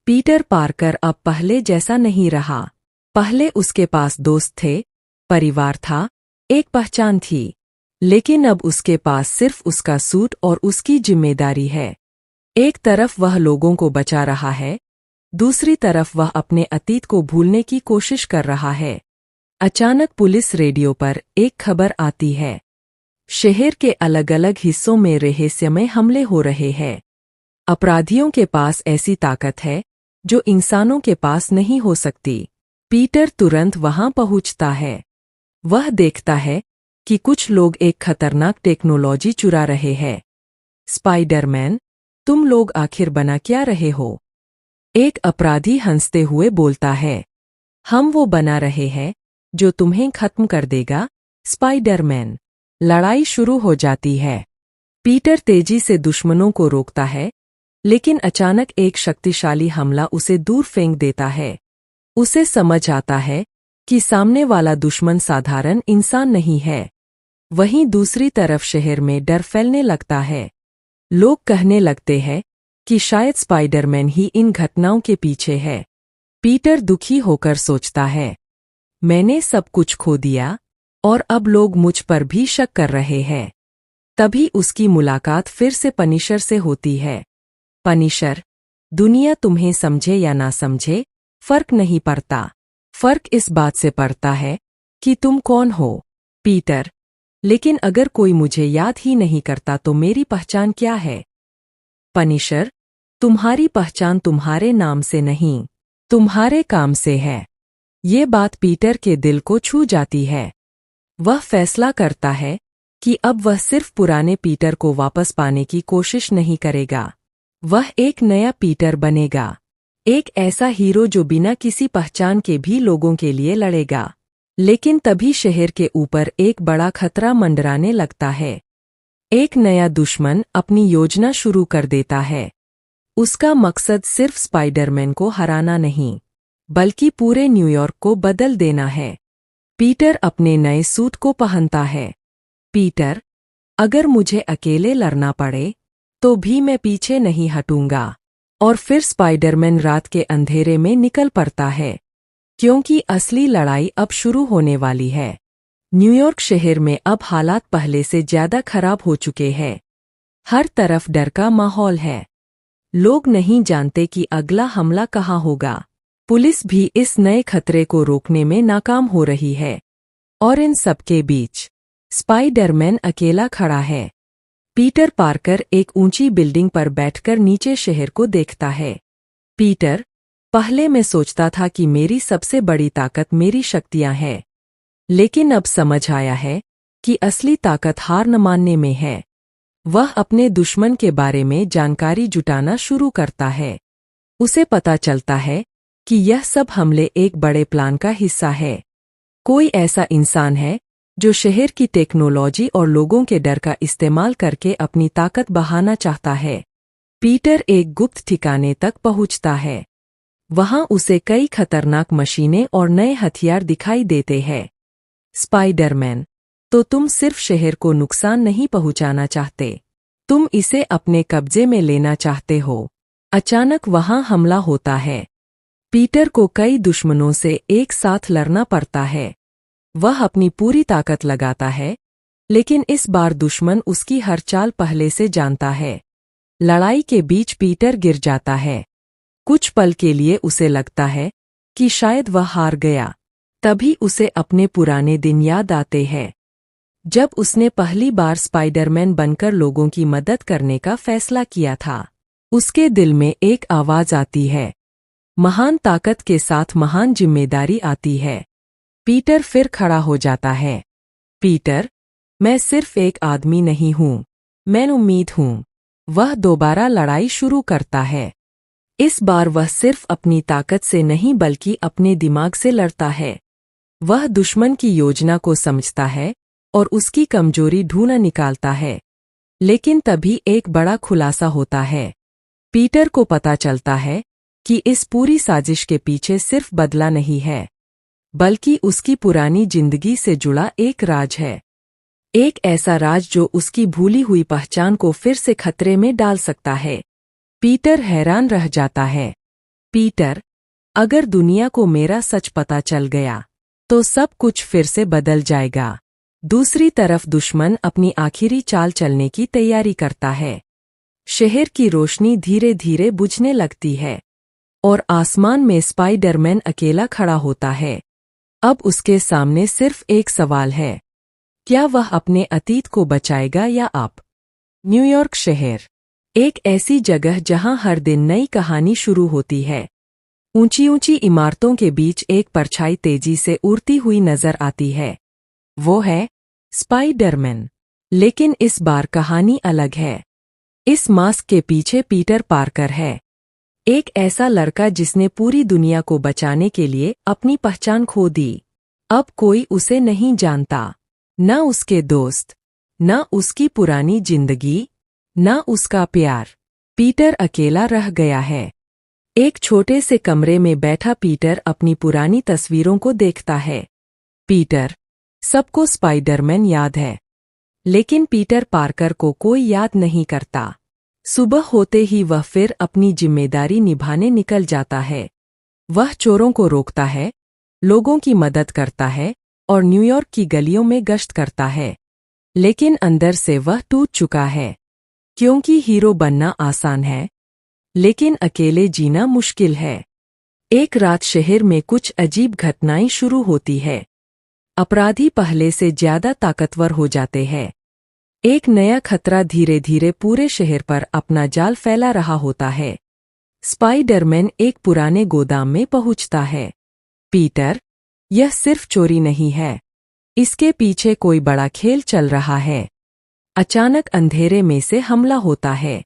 पीटर पार्कर अब पहले जैसा नहीं रहा। पहले उसके पास दोस्त थे, परिवार था, एक पहचान थी, लेकिन अब उसके पास सिर्फ उसका सूट और उसकी जिम्मेदारी है। एक तरफ वह लोगों को बचा रहा है, दूसरी तरफ वह अपने अतीत को भूलने की कोशिश कर रहा है। अचानक पुलिस रेडियो पर एक खबर आती है। शहर के अलग अलग हिस्सों में रहस्यमय हमले हो रहे हैं। अपराधियों के पास ऐसी ताकत है जो इंसानों के पास नहीं हो सकती। पीटर तुरंत वहां पहुंचता है। वह देखता है कि कुछ लोग एक खतरनाक टेक्नोलॉजी चुरा रहे हैं। स्पाइडरमैन, तुम लोग आखिर बना क्या रहे हो? एक अपराधी हंसते हुए बोलता है, हम वो बना रहे हैं जो तुम्हें खत्म कर देगा, स्पाइडरमैन। लड़ाई शुरू हो जाती है। पीटर तेजी से दुश्मनों को रोकता है, लेकिन अचानक एक शक्तिशाली हमला उसे दूर फेंक देता है। उसे समझ आता है कि सामने वाला दुश्मन साधारण इंसान नहीं है। वहीं दूसरी तरफ शहर में डर फैलने लगता है। लोग कहने लगते हैं कि शायद स्पाइडरमैन ही इन घटनाओं के पीछे है। पीटर दुखी होकर सोचता है, मैंने सब कुछ खो दिया और अब लोग मुझ पर भी शक कर रहे हैं। तभी उसकी मुलाकात फिर से पनिशर से होती है। पनिशर, दुनिया तुम्हें समझे या ना समझे, फर्क नहीं पड़ता। फर्क इस बात से पड़ता है कि तुम कौन हो। पीटर, लेकिन अगर कोई मुझे याद ही नहीं करता तो मेरी पहचान क्या है? पनिशर, तुम्हारी पहचान तुम्हारे नाम से नहीं, तुम्हारे काम से है। ये बात पीटर के दिल को छू जाती है। वह फैसला करता है कि अब वह सिर्फ पुराने पीटर को वापस पाने की कोशिश नहीं करेगा। वह एक नया पीटर बनेगा, एक ऐसा हीरो जो बिना किसी पहचान के भी लोगों के लिए लड़ेगा। लेकिन तभी शहर के ऊपर एक बड़ा खतरा मंडराने लगता है। एक नया दुश्मन अपनी योजना शुरू कर देता है। उसका मकसद सिर्फ स्पाइडरमैन को हराना नहीं, बल्कि पूरे न्यूयॉर्क को बदल देना है। पीटर अपने नए सूट को पहनता है। पीटर, अगर मुझे अकेले लड़ना पड़े तो भी मैं पीछे नहीं हटूंगा। और फिर स्पाइडरमैन रात के अंधेरे में निकल पड़ता है, क्योंकि असली लड़ाई अब शुरू होने वाली है। न्यूयॉर्क शहर में अब हालात पहले से ज्यादा खराब हो चुके हैं। हर तरफ डर का माहौल है। लोग नहीं जानते कि अगला हमला कहाँ होगा। पुलिस भी इस नए खतरे को रोकने में नाकाम हो रही है। और इन सबके बीच स्पाइडरमैन अकेला खड़ा है। पीटर पार्कर एक ऊंची बिल्डिंग पर बैठकर नीचे शहर को देखता है। पीटर, पहले मैं सोचता था कि मेरी सबसे बड़ी ताकत मेरी शक्तियां हैं, लेकिन अब समझ आया है कि असली ताकत हार न मानने में है। वह अपने दुश्मन के बारे में जानकारी जुटाना शुरू करता है। उसे पता चलता है कि यह सब हमले एक बड़े प्लान का हिस्सा है। कोई ऐसा इंसान है जो शहर की टेक्नोलॉजी और लोगों के डर का इस्तेमाल करके अपनी ताकत बढ़ाना चाहता है। पीटर एक गुप्त ठिकाने तक पहुंचता है। वहां उसे कई खतरनाक मशीनें और नए हथियार दिखाई देते हैं। स्पाइडरमैन, तो तुम सिर्फ शहर को नुकसान नहीं पहुंचाना चाहते, तुम इसे अपने कब्जे में लेना चाहते हो। अचानक वहां हमला होता है। पीटर को कई दुश्मनों से एक साथ लड़ना पड़ता है। वह अपनी पूरी ताकत लगाता है, लेकिन इस बार दुश्मन उसकी हर चाल पहले से जानता है। लड़ाई के बीच पीटर गिर जाता है। कुछ पल के लिए उसे लगता है कि शायद वह हार गया। तभी उसे अपने पुराने दिन याद आते हैं, जब उसने पहली बार स्पाइडरमैन बनकर लोगों की मदद करने का फैसला किया था। उसके दिल में एक आवाज आती है, महान ताकत के साथ महान जिम्मेदारी आती है। पीटर फिर खड़ा हो जाता है। पीटर, मैं सिर्फ एक आदमी नहीं हूँ, मैं उम्मीद हूँ। वह दोबारा लड़ाई शुरू करता है। इस बार वह सिर्फ अपनी ताकत से नहीं बल्कि अपने दिमाग से लड़ता है। वह दुश्मन की योजना को समझता है और उसकी कमजोरी ढूंढ निकालता है। लेकिन तभी एक बड़ा खुलासा होता है। पीटर को पता चलता है कि इस पूरी साजिश के पीछे सिर्फ बदला नहीं है, बल्कि उसकी पुरानी जिंदगी से जुड़ा एक राज है। एक ऐसा राज जो उसकी भूली हुई पहचान को फिर से खतरे में डाल सकता है। पीटर हैरान रह जाता है। पीटर, अगर दुनिया को मेरा सच पता चल गया तो सब कुछ फिर से बदल जाएगा। दूसरी तरफ दुश्मन अपनी आखिरी चाल चलने की तैयारी करता है। शहर की रोशनी धीरे धीरे बुझने लगती है और आसमान में स्पाइडरमैन अकेला खड़ा होता है। अब उसके सामने सिर्फ एक सवाल है, क्या वह अपने अतीत को बचाएगा या आप? न्यूयॉर्क शहर, एक ऐसी जगह जहां हर दिन नई कहानी शुरू होती है। ऊंची ऊंची इमारतों के बीच एक परछाई तेजी से उड़ती हुई नजर आती है। वो है स्पाइडरमैन। लेकिन इस बार कहानी अलग है। इस मास्क के पीछे पीटर पार्कर है, एक ऐसा लड़का जिसने पूरी दुनिया को बचाने के लिए अपनी पहचान खो दी। अब कोई उसे नहीं जानता, न उसके दोस्त, न उसकी पुरानी जिंदगी, न उसका प्यार। पीटर अकेला रह गया है। एक छोटे से कमरे में बैठा पीटर अपनी पुरानी तस्वीरों को देखता है। पीटर, सबको स्पाइडरमैन याद है, लेकिन पीटर पार्कर को कोई याद नहीं करता। सुबह होते ही वह फिर अपनी जिम्मेदारी निभाने निकल जाता है। वह चोरों को रोकता है, लोगों की मदद करता है और न्यूयॉर्क की गलियों में गश्त करता है। लेकिन अंदर से वह टूट चुका है, क्योंकि हीरो बनना आसान है, लेकिन अकेले जीना मुश्किल है। एक रात शहर में कुछ अजीब घटनाएं शुरू होती है। अपराधी पहले से ज्यादा ताकतवर हो जाते हैं। एक नया खतरा धीरे धीरे पूरे शहर पर अपना जाल फैला रहा होता है। स्पाइडरमैन एक पुराने गोदाम में पहुंचता है। पीटर, यह सिर्फ चोरी नहीं है, इसके पीछे कोई बड़ा खेल चल रहा है। अचानक अंधेरे में से हमला होता है।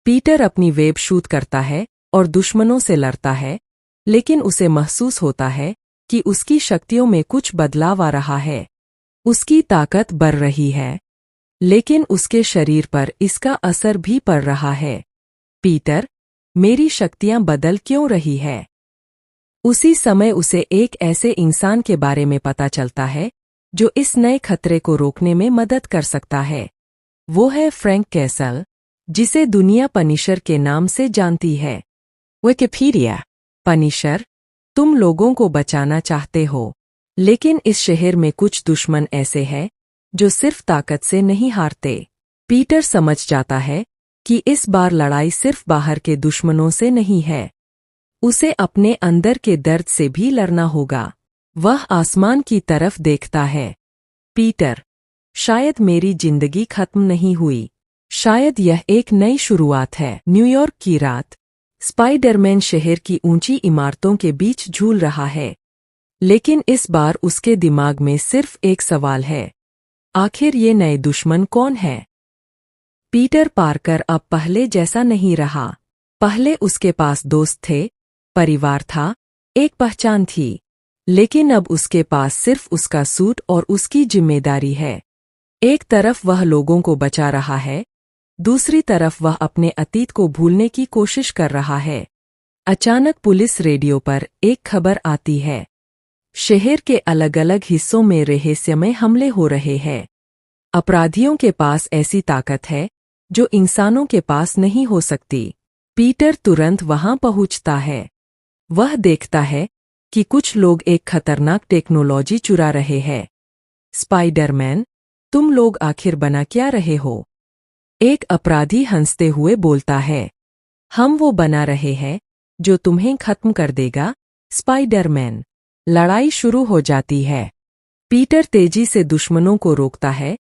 पीटर अपनी वेब शूट करता है और दुश्मनों से लड़ता है, लेकिन उसे महसूस होता है कि उसकी शक्तियों में कुछ बदलाव आ रहा है। उसकी ताकत बढ़ रही है, लेकिन उसके शरीर पर इसका असर भी पड़ रहा है। पीटर, मेरी शक्तियां बदल क्यों रही है? उसी समय उसे एक ऐसे इंसान के बारे में पता चलता है जो इस नए खतरे को रोकने में मदद कर सकता है। वो है फ्रैंक कैसल, जिसे दुनिया पनिशर के नाम से जानती है। विकिपीडिया। पनिशर, तुम लोगों को बचाना चाहते हो, लेकिन इस शहर में कुछ दुश्मन ऐसे हैं जो सिर्फ ताकत से नहीं हारते। पीटर समझ जाता है कि इस बार लड़ाई सिर्फ बाहर के दुश्मनों से नहीं है, उसे अपने अंदर के दर्द से भी लड़ना होगा। वह आसमान की तरफ देखता है। पीटर, शायद मेरी जिंदगी खत्म नहीं हुई, शायद यह एक नई शुरुआत है। न्यूयॉर्क की रात। स्पाइडरमैन शहर की ऊंची इमारतों के बीच झूल रहा है, लेकिन इस बार उसके दिमाग में सिर्फ एक सवाल है, आखिर ये नए दुश्मन कौन है? पीटर पार्कर अब पहले जैसा नहीं रहा। पहले उसके पास दोस्त थे, परिवार था, एक पहचान थी, लेकिन अब उसके पास सिर्फ उसका सूट और उसकी जिम्मेदारी है। एक तरफ वह लोगों को बचा रहा है, दूसरी तरफ वह अपने अतीत को भूलने की कोशिश कर रहा है। अचानक पुलिस रेडियो पर एक खबर आती है। शहर के अलग अलग हिस्सों में रहस्यमय हमले हो रहे हैं। अपराधियों के पास ऐसी ताकत है जो इंसानों के पास नहीं हो सकती। पीटर तुरंत वहां पहुंचता है। वह देखता है कि कुछ लोग एक खतरनाक टेक्नोलॉजी चुरा रहे हैं। स्पाइडरमैन, तुम लोग आखिर बना क्या रहे हो? एक अपराधी हंसते हुए बोलता है, हम वो बना रहे हैं जो तुम्हें खत्म कर देगा। स्पाइडरमैन। लड़ाई शुरू हो जाती है। पीटर तेजी से दुश्मनों को रोकता है,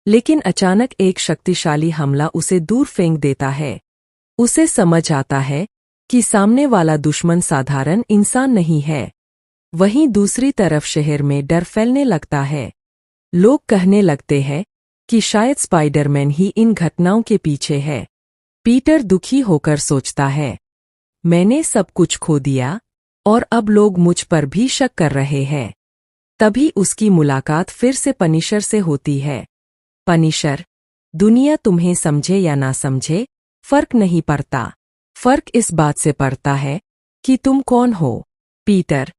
लेकिन अचानक एक शक्तिशाली हमला उसे दूर फेंक देता है। उसे समझ आता है कि सामने वाला दुश्मन साधारण इंसान नहीं है। वहीं दूसरी तरफ शहर में डर फैलने लगता है। लोग कहने लगते हैं कि शायद स्पाइडरमैन ही इन घटनाओं के पीछे है। पीटर दुखी होकर सोचता है, मैंने सब कुछ खो दिया और अब लोग मुझ पर भी शक कर रहे हैं। तभी उसकी मुलाकात फिर से पनिशर से होती है। पनिशर, दुनिया तुम्हें समझे या ना समझे, फर्क नहीं पड़ता। फर्क इस बात से पड़ता है कि तुम कौन हो। पीटर,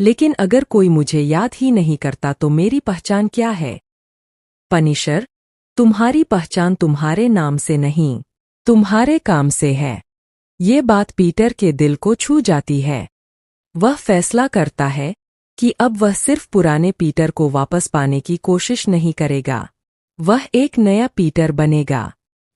लेकिन अगर कोई मुझे याद ही नहीं करता तो मेरी पहचान क्या है? पनिशर, तुम्हारी पहचान तुम्हारे नाम से नहीं, तुम्हारे काम से है। ये बात पीटर के दिल को छू जाती है। वह फैसला करता है कि अब वह सिर्फ पुराने पीटर को वापस पाने की कोशिश नहीं करेगा। वह एक नया पीटर बनेगा,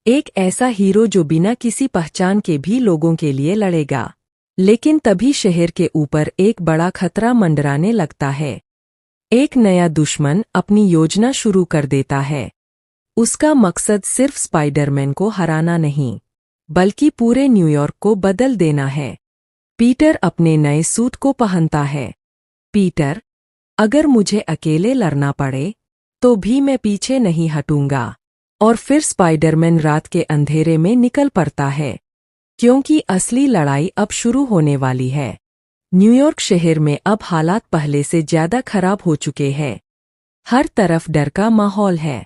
एक ऐसा हीरो जो बिना किसी पहचान के भी लोगों के लिए लड़ेगा। लेकिन तभी शहर के ऊपर एक बड़ा खतरा मंडराने लगता है। एक नया दुश्मन अपनी योजना शुरू कर देता है। उसका मकसद सिर्फ स्पाइडरमैन को हराना नहीं, बल्कि पूरे न्यूयॉर्क को बदल देना है। पीटर अपने नए सूट को पहनता है। पीटर, अगर मुझे अकेले लड़ना पड़े तो भी मैं पीछे नहीं हटूंगा। और फिर स्पाइडरमैन रात के अंधेरे में निकल पड़ता है, क्योंकि असली लड़ाई अब शुरू होने वाली है। न्यूयॉर्क शहर में अब हालात पहले से ज्यादा खराब हो चुके हैं। हर तरफ डर का माहौल है।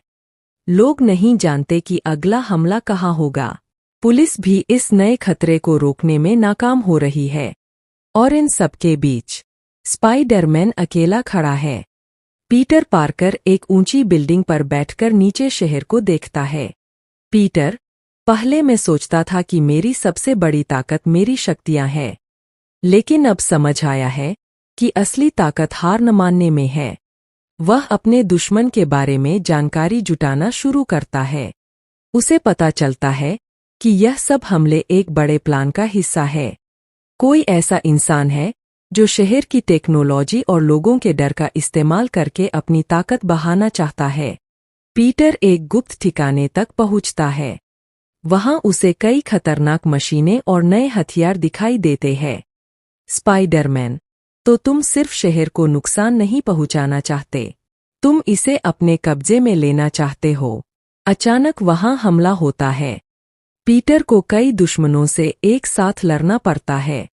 लोग नहीं जानते कि अगला हमला कहाँ होगा। पुलिस भी इस नए खतरे को रोकने में नाकाम हो रही है। और इन सबके बीच स्पाइडरमैन अकेला खड़ा है। पीटर पार्कर एक ऊंची बिल्डिंग पर बैठकर नीचे शहर को देखता है। पीटर, पहले मैं सोचता था कि मेरी सबसे बड़ी ताकत मेरी शक्तियां हैं, लेकिन अब समझ आया है कि असली ताकत हार न मानने में है। वह अपने दुश्मन के बारे में जानकारी जुटाना शुरू करता है। उसे पता चलता है कि यह सब हमले एक बड़े प्लान का हिस्सा है। कोई ऐसा इंसान है जो शहर की टेक्नोलॉजी और लोगों के डर का इस्तेमाल करके अपनी ताकत बढ़ाना चाहता है। पीटर एक गुप्त ठिकाने तक पहुंचता है। वहां उसे कई खतरनाक मशीनें और नए हथियार दिखाई देते हैं। स्पाइडरमैन, तो तुम सिर्फ शहर को नुकसान नहीं पहुंचाना चाहते, तुम इसे अपने कब्जे में लेना चाहते हो। अचानक वहां हमला होता है। पीटर को कई दुश्मनों से एक साथ लड़ना पड़ता है।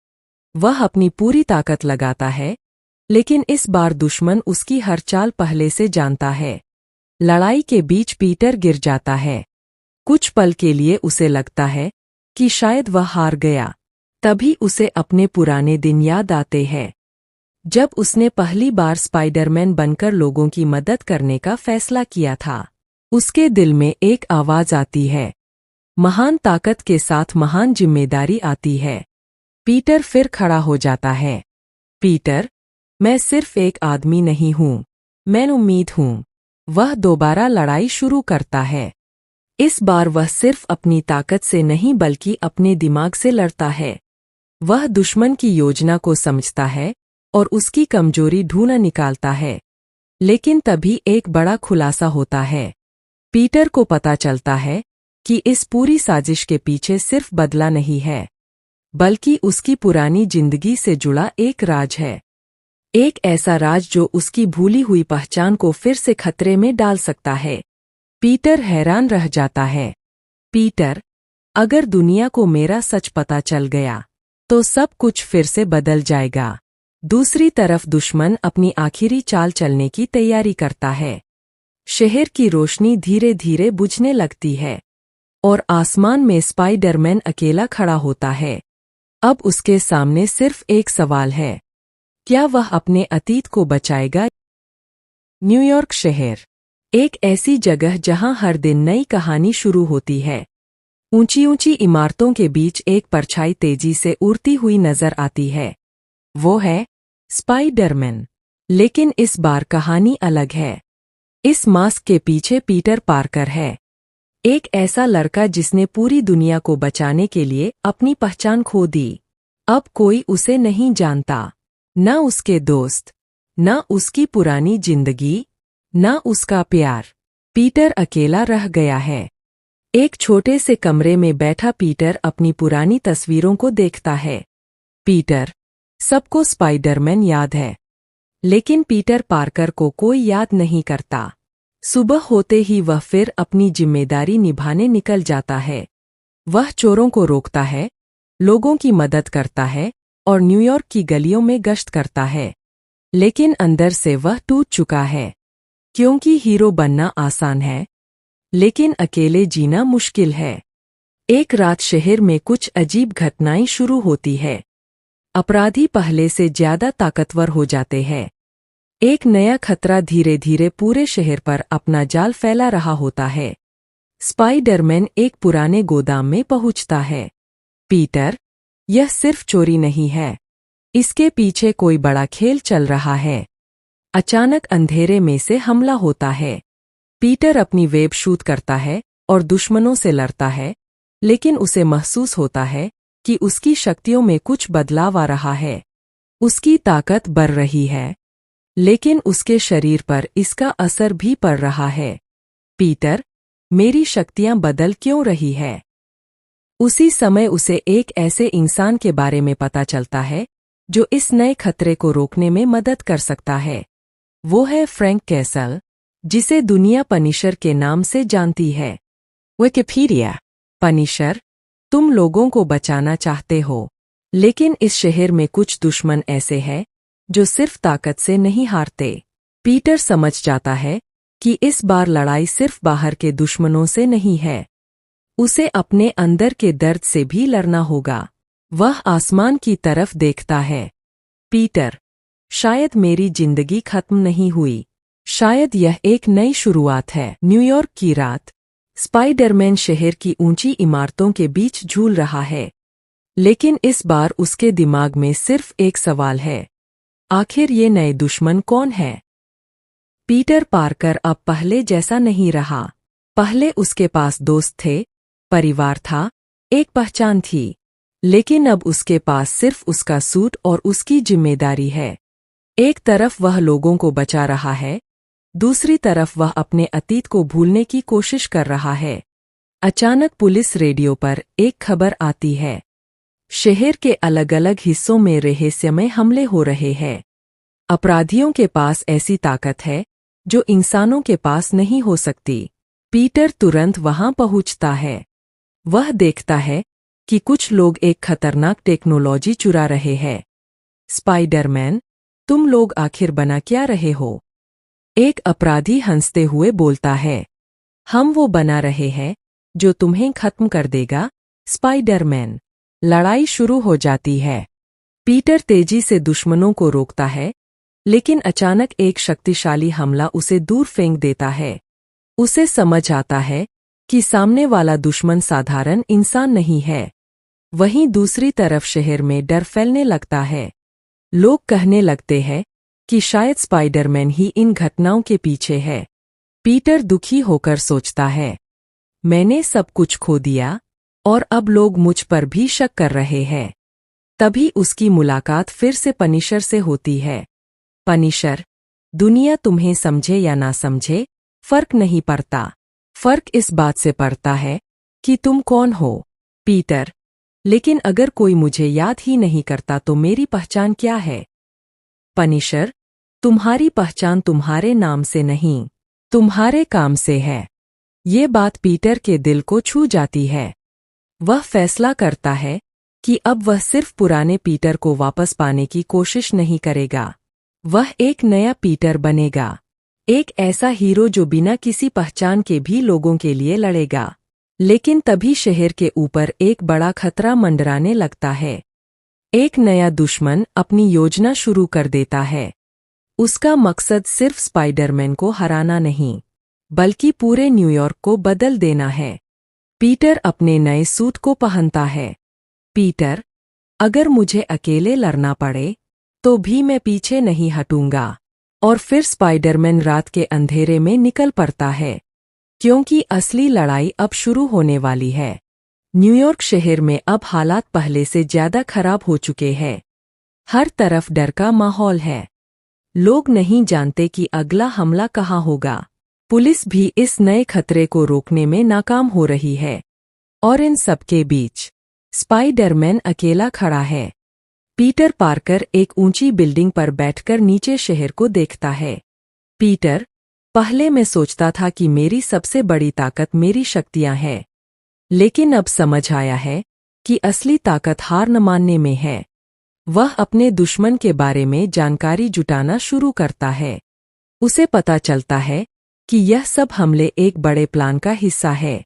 वह अपनी पूरी ताकत लगाता है, लेकिन इस बार दुश्मन उसकी हर चाल पहले से जानता है। लड़ाई के बीच पीटर गिर जाता है। कुछ पल के लिए उसे लगता है कि शायद वह हार गया। तभी उसे अपने पुराने दिन याद आते हैं, जब उसने पहली बार स्पाइडरमैन बनकर लोगों की मदद करने का फैसला किया था। उसके दिल में एक आवाज आती है, महान ताकत के साथ महान जिम्मेदारी आती है। पीटर फिर खड़ा हो जाता है। पीटर, मैं सिर्फ एक आदमी नहीं हूँ, मैं उम्मीद हूँ। वह दोबारा लड़ाई शुरू करता है। इस बार वह सिर्फ अपनी ताकत से नहीं बल्कि अपने दिमाग से लड़ता है। वह दुश्मन की योजना को समझता है और उसकी कमजोरी ढूंढ निकालता है। लेकिन तभी एक बड़ा खुलासा होता है। पीटर को पता चलता है कि इस पूरी साजिश के पीछे सिर्फ बदला नहीं है, बल्कि उसकी पुरानी जिंदगी से जुड़ा एक राज है। एक ऐसा राज जो उसकी भूली हुई पहचान को फिर से खतरे में डाल सकता है। पीटर हैरान रह जाता है। पीटर, अगर दुनिया को मेरा सच पता चल गया तो सब कुछ फिर से बदल जाएगा। दूसरी तरफ दुश्मन अपनी आखिरी चाल चलने की तैयारी करता है। शहर की रोशनी धीरे धीरे बुझने लगती है और आसमान में स्पाइडरमैन अकेला खड़ा होता है। अब उसके सामने सिर्फ एक सवाल है, क्या वह अपने अतीत को बचाएगा? न्यूयॉर्क शहर, एक ऐसी जगह जहां हर दिन नई कहानी शुरू होती है। ऊंची ऊंची इमारतों के बीच एक परछाई तेजी से उड़ती हुई नजर आती है। वो है स्पाइडरमैन। लेकिन इस बार कहानी अलग है। इस मास्क के पीछे पीटर पार्कर है, एक ऐसा लड़का जिसने पूरी दुनिया को बचाने के लिए अपनी पहचान खो दी। अब कोई उसे नहीं जानता, न उसके दोस्त, न उसकी पुरानी जिंदगी, न उसका प्यार। पीटर अकेला रह गया है। एक छोटे से कमरे में बैठा पीटर अपनी पुरानी तस्वीरों को देखता है। पीटर, सबको स्पाइडरमैन याद है, लेकिन पीटर पार्कर को कोई याद नहीं करता। सुबह होते ही वह फिर अपनी जिम्मेदारी निभाने निकल जाता है। वह चोरों को रोकता है, लोगों की मदद करता है और न्यूयॉर्क की गलियों में गश्त करता है। लेकिन अंदर से वह टूट चुका है, क्योंकि हीरो बनना आसान है, लेकिन अकेले जीना मुश्किल है। एक रात शहर में कुछ अजीब घटनाएं शुरू होती है। अपराधी पहले से ज्यादा ताकतवर हो जाते हैं। एक नया खतरा धीरे धीरे पूरे शहर पर अपना जाल फैला रहा होता है। स्पाइडरमैन एक पुराने गोदाम में पहुंचता है। पीटर, यह सिर्फ चोरी नहीं है, इसके पीछे कोई बड़ा खेल चल रहा है। अचानक अंधेरे में से हमला होता है। पीटर अपनी वेब शूट करता है और दुश्मनों से लड़ता है, लेकिन उसे महसूस होता है कि उसकी शक्तियों में कुछ बदलाव आ रहा है। उसकी ताकत बढ़ रही है, लेकिन उसके शरीर पर इसका असर भी पड़ रहा है। पीटर, मेरी शक्तियां बदल क्यों रही है? उसी समय उसे एक ऐसे इंसान के बारे में पता चलता है जो इस नए खतरे को रोकने में मदद कर सकता है। वो है फ्रैंक कैसल, जिसे दुनिया पनिशर के नाम से जानती है। विकिपीडिया, पनिशर, तुम लोगों को बचाना चाहते हो, लेकिन इस शहर में कुछ दुश्मन ऐसे हैं जो सिर्फ ताकत से नहीं हारते। पीटर समझ जाता है कि इस बार लड़ाई सिर्फ बाहर के दुश्मनों से नहीं है, उसे अपने अंदर के दर्द से भी लड़ना होगा। वह आसमान की तरफ देखता है। पीटर, शायद मेरी जिंदगी खत्म नहीं हुई, शायद यह एक नई शुरुआत है। न्यूयॉर्क की रात, स्पाइडरमैन शहर की ऊंची इमारतों के बीच झूल रहा है, लेकिन इस बार उसके दिमाग में सिर्फ एक सवाल है, आखिर ये नए दुश्मन कौन है? पीटर पार्कर अब पहले जैसा नहीं रहा। पहले उसके पास दोस्त थे, परिवार था, एक पहचान थी, लेकिन अब उसके पास सिर्फ उसका सूट और उसकी जिम्मेदारी है। एक तरफ वह लोगों को बचा रहा है, दूसरी तरफ वह अपने अतीत को भूलने की कोशिश कर रहा है। अचानक पुलिस रेडियो पर एक खबर आती है। शहर के अलग अलग हिस्सों में रहस्यमय हमले हो रहे हैं। अपराधियों के पास ऐसी ताकत है जो इंसानों के पास नहीं हो सकती। पीटर तुरंत वहां पहुंचता है। वह देखता है कि कुछ लोग एक खतरनाक टेक्नोलॉजी चुरा रहे हैं। स्पाइडरमैन, तुम लोग आखिर बना क्या रहे हो? एक अपराधी हंसते हुए बोलता है, हम वो बना रहे हैं जो तुम्हें खत्म कर देगा, स्पाइडरमैन। लड़ाई शुरू हो जाती है। पीटर तेजी से दुश्मनों को रोकता है, लेकिन अचानक एक शक्तिशाली हमला उसे दूर फेंक देता है। उसे समझ आता है कि सामने वाला दुश्मन साधारण इंसान नहीं है। वहीं दूसरी तरफ शहर में डर फैलने लगता है। लोग कहने लगते हैं कि शायद स्पाइडरमैन ही इन घटनाओं के पीछे है। पीटर दुखी होकर सोचता है, मैंने सब कुछ खो दिया और अब लोग मुझ पर भी शक कर रहे हैं। तभी उसकी मुलाकात फिर से पनिशर से होती है। पनिशर, दुनिया तुम्हें समझे या ना समझे, फर्क नहीं पड़ता। फर्क इस बात से पड़ता है कि तुम कौन हो। पीटर, लेकिन अगर कोई मुझे याद ही नहीं करता तो मेरी पहचान क्या है? पनिशर, तुम्हारी पहचान तुम्हारे नाम से नहीं, तुम्हारे काम से है। ये बात पीटर के दिल को छू जाती है। वह फैसला करता है कि अब वह सिर्फ पुराने पीटर को वापस पाने की कोशिश नहीं करेगा। वह एक नया पीटर बनेगा, एक ऐसा हीरो जो बिना किसी पहचान के भी लोगों के लिए लड़ेगा। लेकिन तभी शहर के ऊपर एक बड़ा खतरा मंडराने लगता है। एक नया दुश्मन अपनी योजना शुरू कर देता है। उसका मकसद सिर्फ स्पाइडरमैन को हराना नहीं, बल्कि पूरे न्यूयॉर्क को बदल देना है। पीटर अपने नए सूट को पहनता है। पीटर, अगर मुझे अकेले लड़ना पड़े तो भी मैं पीछे नहीं हटूंगा। और फिर स्पाइडरमैन रात के अंधेरे में निकल पड़ता है, क्योंकि असली लड़ाई अब शुरू होने वाली है। न्यूयॉर्क शहर में अब हालात पहले से ज्यादा खराब हो चुके हैं। हर तरफ डर का माहौल है। लोग नहीं जानते कि अगला हमला कहाँ होगा। पुलिस भी इस नए खतरे को रोकने में नाकाम हो रही है। और इन सबके बीच स्पाइडरमैन अकेला खड़ा है। पीटर पार्कर एक ऊंची बिल्डिंग पर बैठकर नीचे शहर को देखता है। पीटर, पहले मैं सोचता था कि मेरी सबसे बड़ी ताकत मेरी शक्तियां हैं, लेकिन अब समझ आया है कि असली ताकत हार न मानने में है। वह अपने दुश्मन के बारे में जानकारी जुटाना शुरू करता है। उसे पता चलता है कि यह सब हमले एक बड़े प्लान का हिस्सा है।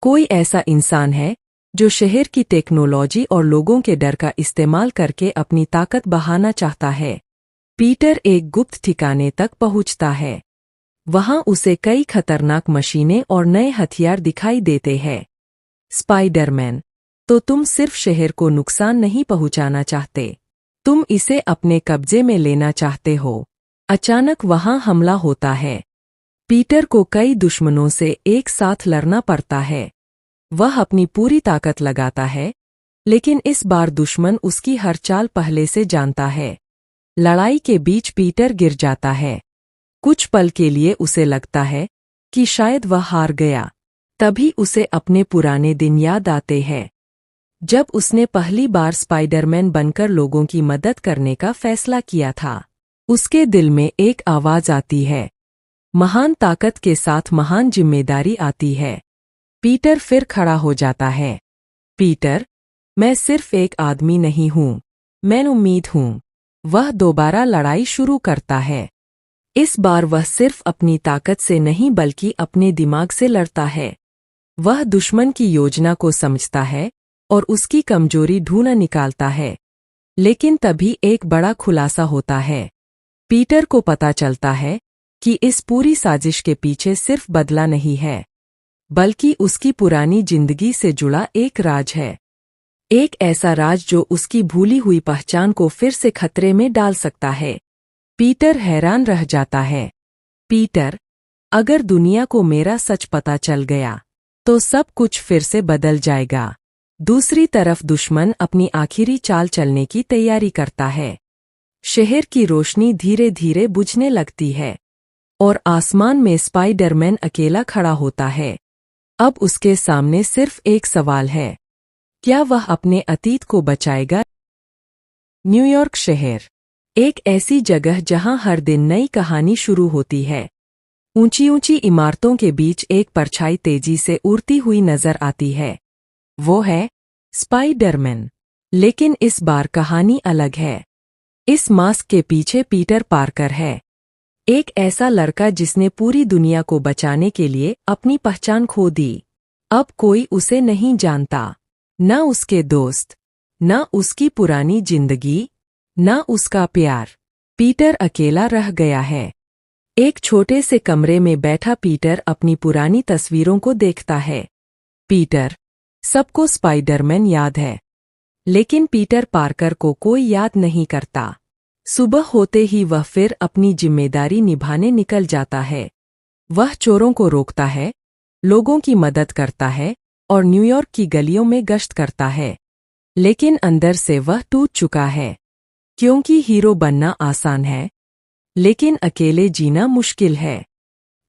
कोई ऐसा इंसान है जो शहर की टेक्नोलॉजी और लोगों के डर का इस्तेमाल करके अपनी ताकत बढ़ाना चाहता है। पीटर एक गुप्त ठिकाने तक पहुंचता है। वहां उसे कई खतरनाक मशीनें और नए हथियार दिखाई देते हैं। स्पाइडरमैन, तो तुम सिर्फ शहर को नुकसान नहीं पहुंचाना चाहते, तुम इसे अपने कब्जे में लेना चाहते हो। अचानक वहां हमला होता है। पीटर को कई दुश्मनों से एक साथ लड़ना पड़ता है। वह अपनी पूरी ताकत लगाता है, लेकिन इस बार दुश्मन उसकी हर चाल पहले से जानता है। लड़ाई के बीच पीटर गिर जाता है। कुछ पल के लिए उसे लगता है कि शायद वह हार गया। तभी उसे अपने पुराने दिन याद आते हैं, जब उसने पहली बार स्पाइडरमैन बनकर लोगों की मदद करने का फैसला किया था। उसके दिल में एक आवाज आती है, महान ताकत के साथ महान जिम्मेदारी आती है। पीटर फिर खड़ा हो जाता है। पीटर, मैं सिर्फ एक आदमी नहीं हूँ, मैं उम्मीद हूँ। वह दोबारा लड़ाई शुरू करता है। इस बार वह सिर्फ अपनी ताकत से नहीं बल्कि अपने दिमाग से लड़ता है। वह दुश्मन की योजना को समझता है और उसकी कमजोरी ढूंढ निकालता है। लेकिन तभी एक बड़ा खुलासा होता है। पीटर को पता चलता है कि इस पूरी साजिश के पीछे सिर्फ बदला नहीं है, बल्कि उसकी पुरानी जिंदगी से जुड़ा एक राज है। एक ऐसा राज जो उसकी भूली हुई पहचान को फिर से खतरे में डाल सकता है। पीटर हैरान रह जाता है। पीटर, अगर दुनिया को मेरा सच पता चल गया तो सब कुछ फिर से बदल जाएगा। दूसरी तरफ दुश्मन अपनी आखिरी चाल चलने की तैयारी करता है। शहर की रोशनी धीरे धीरे बुझने लगती है और आसमान में स्पाइडरमैन अकेला खड़ा होता है। अब उसके सामने सिर्फ एक सवाल है, क्या वह अपने अतीत को बचाएगा? न्यूयॉर्क शहर, एक ऐसी जगह जहां हर दिन नई कहानी शुरू होती है। ऊंची ऊंची इमारतों के बीच एक परछाई तेजी से उड़ती हुई नजर आती है। वो है स्पाइडरमैन। लेकिन इस बार कहानी अलग है। इस मास्क के पीछे पीटर पार्कर है, एक ऐसा लड़का जिसने पूरी दुनिया को बचाने के लिए अपनी पहचान खो दी। अब कोई उसे नहीं जानता, न उसके दोस्त, न उसकी पुरानी जिंदगी, न उसका प्यार। पीटर अकेला रह गया है। एक छोटे से कमरे में बैठा पीटर अपनी पुरानी तस्वीरों को देखता है। पीटर, सबको स्पाइडरमैन याद है, लेकिन पीटर पार्कर को कोई याद नहीं करता। सुबह होते ही वह फिर अपनी जिम्मेदारी निभाने निकल जाता है। वह चोरों को रोकता है, लोगों की मदद करता है और न्यूयॉर्क की गलियों में गश्त करता है। लेकिन अंदर से वह टूट चुका है, क्योंकि हीरो बनना आसान है, लेकिन अकेले जीना मुश्किल है।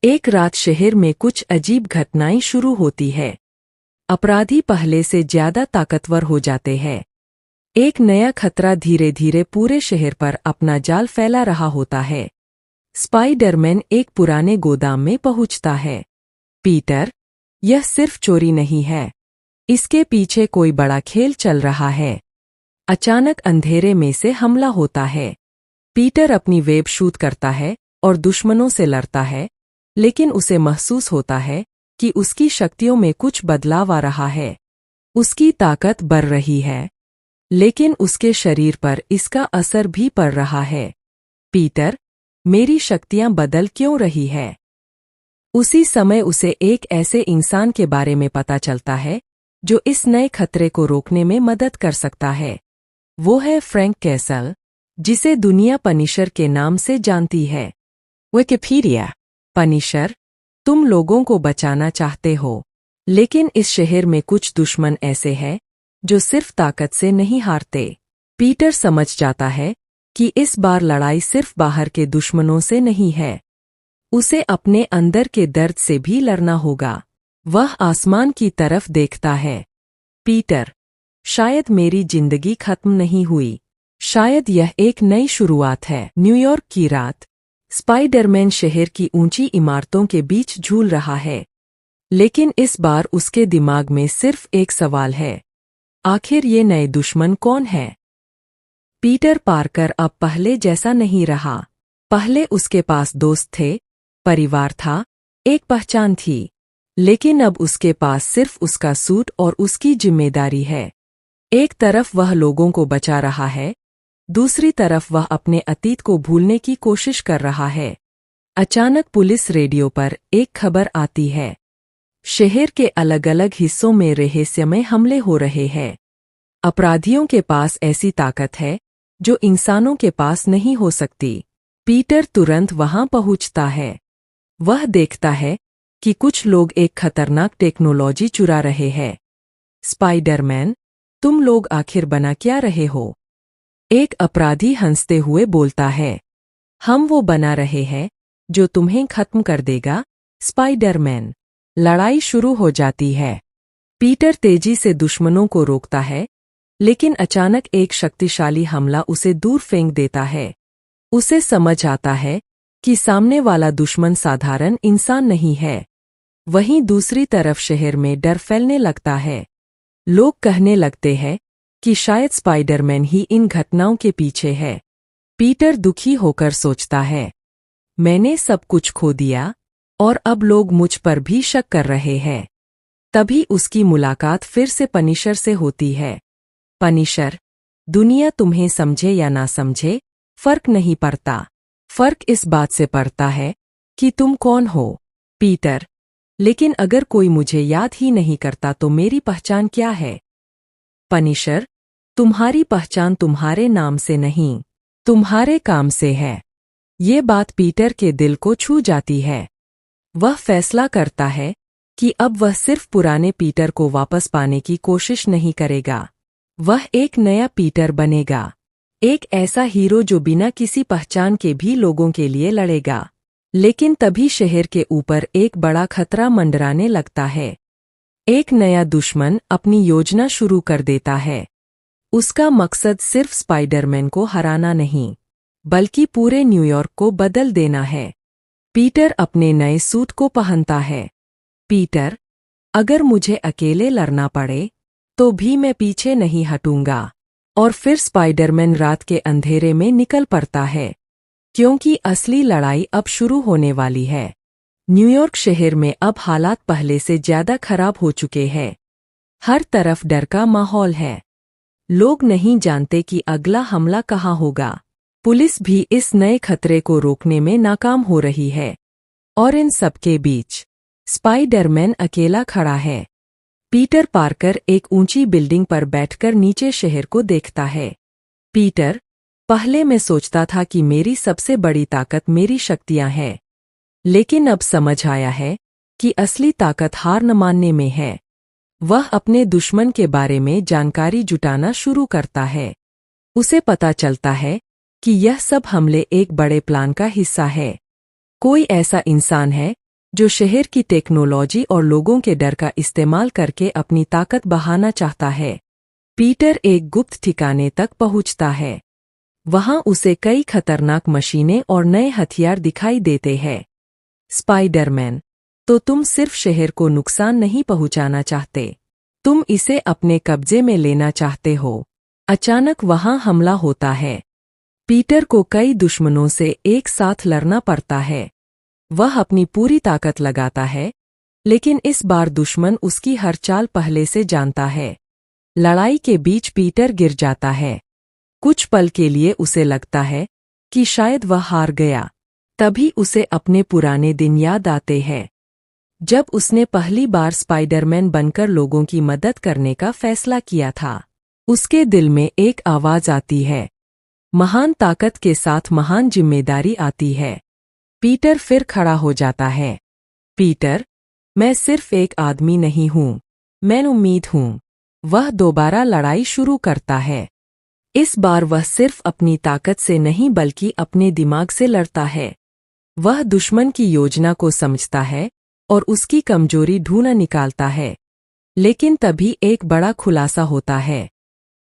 एक रात शहर में कुछ अजीब घटनाएं शुरू होती है। अपराधी पहले से ज्यादा ताकतवर हो जाते हैं। एक नया खतरा धीरे धीरे पूरे शहर पर अपना जाल फैला रहा होता है। स्पाइडरमैन एक पुराने गोदाम में पहुंचता है। पीटर, यह सिर्फ चोरी नहीं है, इसके पीछे कोई बड़ा खेल चल रहा है। अचानक अंधेरे में से हमला होता है। पीटर अपनी वेब शूट करता है और दुश्मनों से लड़ता है, लेकिन उसे महसूस होता है कि उसकी शक्तियों में कुछ बदलाव आ रहा है। उसकी ताकत बढ़ रही है, लेकिन उसके शरीर पर इसका असर भी पड़ रहा है। पीटर, मेरी शक्तियां बदल क्यों रही है? उसी समय उसे एक ऐसे इंसान के बारे में पता चलता है जो इस नए खतरे को रोकने में मदद कर सकता है। वो है फ्रैंक कैसल, जिसे दुनिया पनिशर के नाम से जानती है। विकिपीडिया। पनिशर, तुम लोगों को बचाना चाहते हो, लेकिन इस शहर में कुछ दुश्मन ऐसे हैं जो सिर्फ ताकत से नहीं हारते। पीटर समझ जाता है कि इस बार लड़ाई सिर्फ बाहर के दुश्मनों से नहीं है, उसे अपने अंदर के दर्द से भी लड़ना होगा। वह आसमान की तरफ देखता है। पीटर, शायद मेरी जिंदगी खत्म नहीं हुई, शायद यह एक नई शुरुआत है। न्यूयॉर्क की रात। स्पाइडरमैन शहर की ऊंची इमारतों के बीच झूल रहा है, लेकिन इस बार उसके दिमाग में सिर्फ एक सवाल है, आखिर ये नए दुश्मन कौन है? पीटर पार्कर अब पहले जैसा नहीं रहा। पहले उसके पास दोस्त थे, परिवार था, एक पहचान थी, लेकिन अब उसके पास सिर्फ उसका सूट और उसकी जिम्मेदारी है। एक तरफ वह लोगों को बचा रहा है, दूसरी तरफ वह अपने अतीत को भूलने की कोशिश कर रहा है। अचानक पुलिस रेडियो पर एक खबर आती है। शहर के अलग अलग हिस्सों में रहस्यमय हमले हो रहे हैं। अपराधियों के पास ऐसी ताकत है जो इंसानों के पास नहीं हो सकती। पीटर तुरंत वहां पहुंचता है। वह देखता है कि कुछ लोग एक खतरनाक टेक्नोलॉजी चुरा रहे हैं। स्पाइडरमैन, तुम लोग आखिर बना क्या रहे हो? एक अपराधी हंसते हुए बोलता है, हम वो बना रहे हैं जो तुम्हें खत्म कर देगा। स्पाइडरमैन। लड़ाई शुरू हो जाती है। पीटर तेजी से दुश्मनों को रोकता है, लेकिन अचानक एक शक्तिशाली हमला उसे दूर फेंक देता है। उसे समझ आता है कि सामने वाला दुश्मन साधारण इंसान नहीं है। वहीं दूसरी तरफ शहर में डर फैलने लगता है। लोग कहने लगते हैं कि शायद स्पाइडरमैन ही इन घटनाओं के पीछे है। पीटर दुखी होकर सोचता है, मैंने सब कुछ खो दिया और अब लोग मुझ पर भी शक कर रहे हैं। तभी उसकी मुलाकात फिर से पनिशर से होती है। पनिशर, दुनिया तुम्हें समझे या ना समझे, फर्क नहीं पड़ता। फर्क इस बात से पड़ता है कि तुम कौन हो। पीटर, लेकिन अगर कोई मुझे याद ही नहीं करता तो मेरी पहचान क्या है? पनिशर, तुम्हारी पहचान तुम्हारे नाम से नहीं, तुम्हारे काम से है। ये बात पीटर के दिल को छू जाती है। वह फैसला करता है कि अब वह सिर्फ पुराने पीटर को वापस पाने की कोशिश नहीं करेगा। वह एक नया पीटर बनेगा, एक ऐसा हीरो जो बिना किसी पहचान के भी लोगों के लिए लड़ेगा। लेकिन तभी शहर के ऊपर एक बड़ा खतरा मंडराने लगता है। एक नया दुश्मन अपनी योजना शुरू कर देता है। उसका मकसद सिर्फ स्पाइडरमैन को हराना नहीं, बल्कि पूरे न्यूयॉर्क को बदल देना है। पीटर अपने नए सूट को पहनता है। पीटर, अगर मुझे अकेले लड़ना पड़े तो भी मैं पीछे नहीं हटूंगा। और फिर स्पाइडरमैन रात के अंधेरे में निकल पड़ता है, क्योंकि असली लड़ाई अब शुरू होने वाली है। न्यूयॉर्क शहर में अब हालात पहले से ज्यादा खराब हो चुके हैं। हर तरफ डर का माहौल है। लोग नहीं जानते कि अगला हमला कहाँ होगा। पुलिस भी इस नए खतरे को रोकने में नाकाम हो रही है। और इन सबके बीच स्पाइडरमैन अकेला खड़ा है। पीटर पार्कर एक ऊंची बिल्डिंग पर बैठकर नीचे शहर को देखता है। पीटर, पहले मैं सोचता था कि मेरी सबसे बड़ी ताकत मेरी शक्तियां हैं, लेकिन अब समझ आया है कि असली ताकत हार न मानने में है। वह अपने दुश्मन के बारे में जानकारी जुटाना शुरू करता है। उसे पता चलता है कि यह सब हमले एक बड़े प्लान का हिस्सा है। कोई ऐसा इंसान है जो शहर की टेक्नोलॉजी और लोगों के डर का इस्तेमाल करके अपनी ताकत बढ़ाना चाहता है। पीटर एक गुप्त ठिकाने तक पहुंचता है। वहां उसे कई खतरनाक मशीनें और नए हथियार दिखाई देते हैं। स्पाइडरमैन, तो तुम सिर्फ शहर को नुकसान नहीं पहुंचाना चाहते, तुम इसे अपने कब्जे में लेना चाहते हो। अचानक वहां हमला होता है। पीटर को कई दुश्मनों से एक साथ लड़ना पड़ता है। वह अपनी पूरी ताकत लगाता है, लेकिन इस बार दुश्मन उसकी हर चाल पहले से जानता है। लड़ाई के बीच पीटर गिर जाता है। कुछ पल के लिए उसे लगता है कि शायद वह हार गया। तभी उसे अपने पुराने दिन याद आते हैं, जब उसने पहली बार स्पाइडरमैन बनकर लोगों की मदद करने का फैसला किया था। उसके दिल में एक आवाज आती है, महान ताकत के साथ महान जिम्मेदारी आती है। पीटर फिर खड़ा हो जाता है। पीटर, मैं सिर्फ एक आदमी नहीं हूं, मैं उम्मीद हूं। वह दोबारा लड़ाई शुरू करता है। इस बार वह सिर्फ अपनी ताकत से नहीं बल्कि अपने दिमाग से लड़ता है। वह दुश्मन की योजना को समझता है और उसकी कमजोरी ढूंढ निकालता है। लेकिन तभी एक बड़ा खुलासा होता है।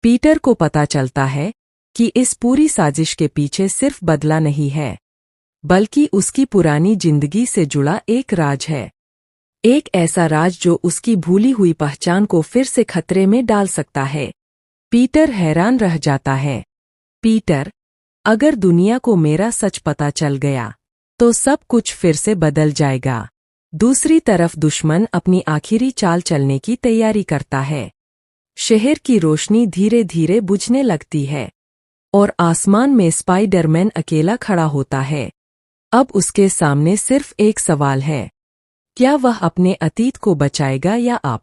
पीटर को पता चलता है कि इस पूरी साजिश के पीछे सिर्फ बदला नहीं है, बल्कि उसकी पुरानी जिंदगी से जुड़ा एक राज है। एक ऐसा राज जो उसकी भूली हुई पहचान को फिर से खतरे में डाल सकता है। पीटर हैरान रह जाता है। पीटर, अगर दुनिया को मेरा सच पता चल गया, तो सब कुछ फिर से बदल जाएगा। दूसरी तरफ दुश्मन अपनी आखिरी चाल चलने की तैयारी करता है। शहर की रोशनी धीरे धीरे बुझने लगती है और आसमान में स्पाइडरमैन अकेला खड़ा होता है। अब उसके सामने सिर्फ एक सवाल है, क्या वह अपने अतीत को बचाएगा या अब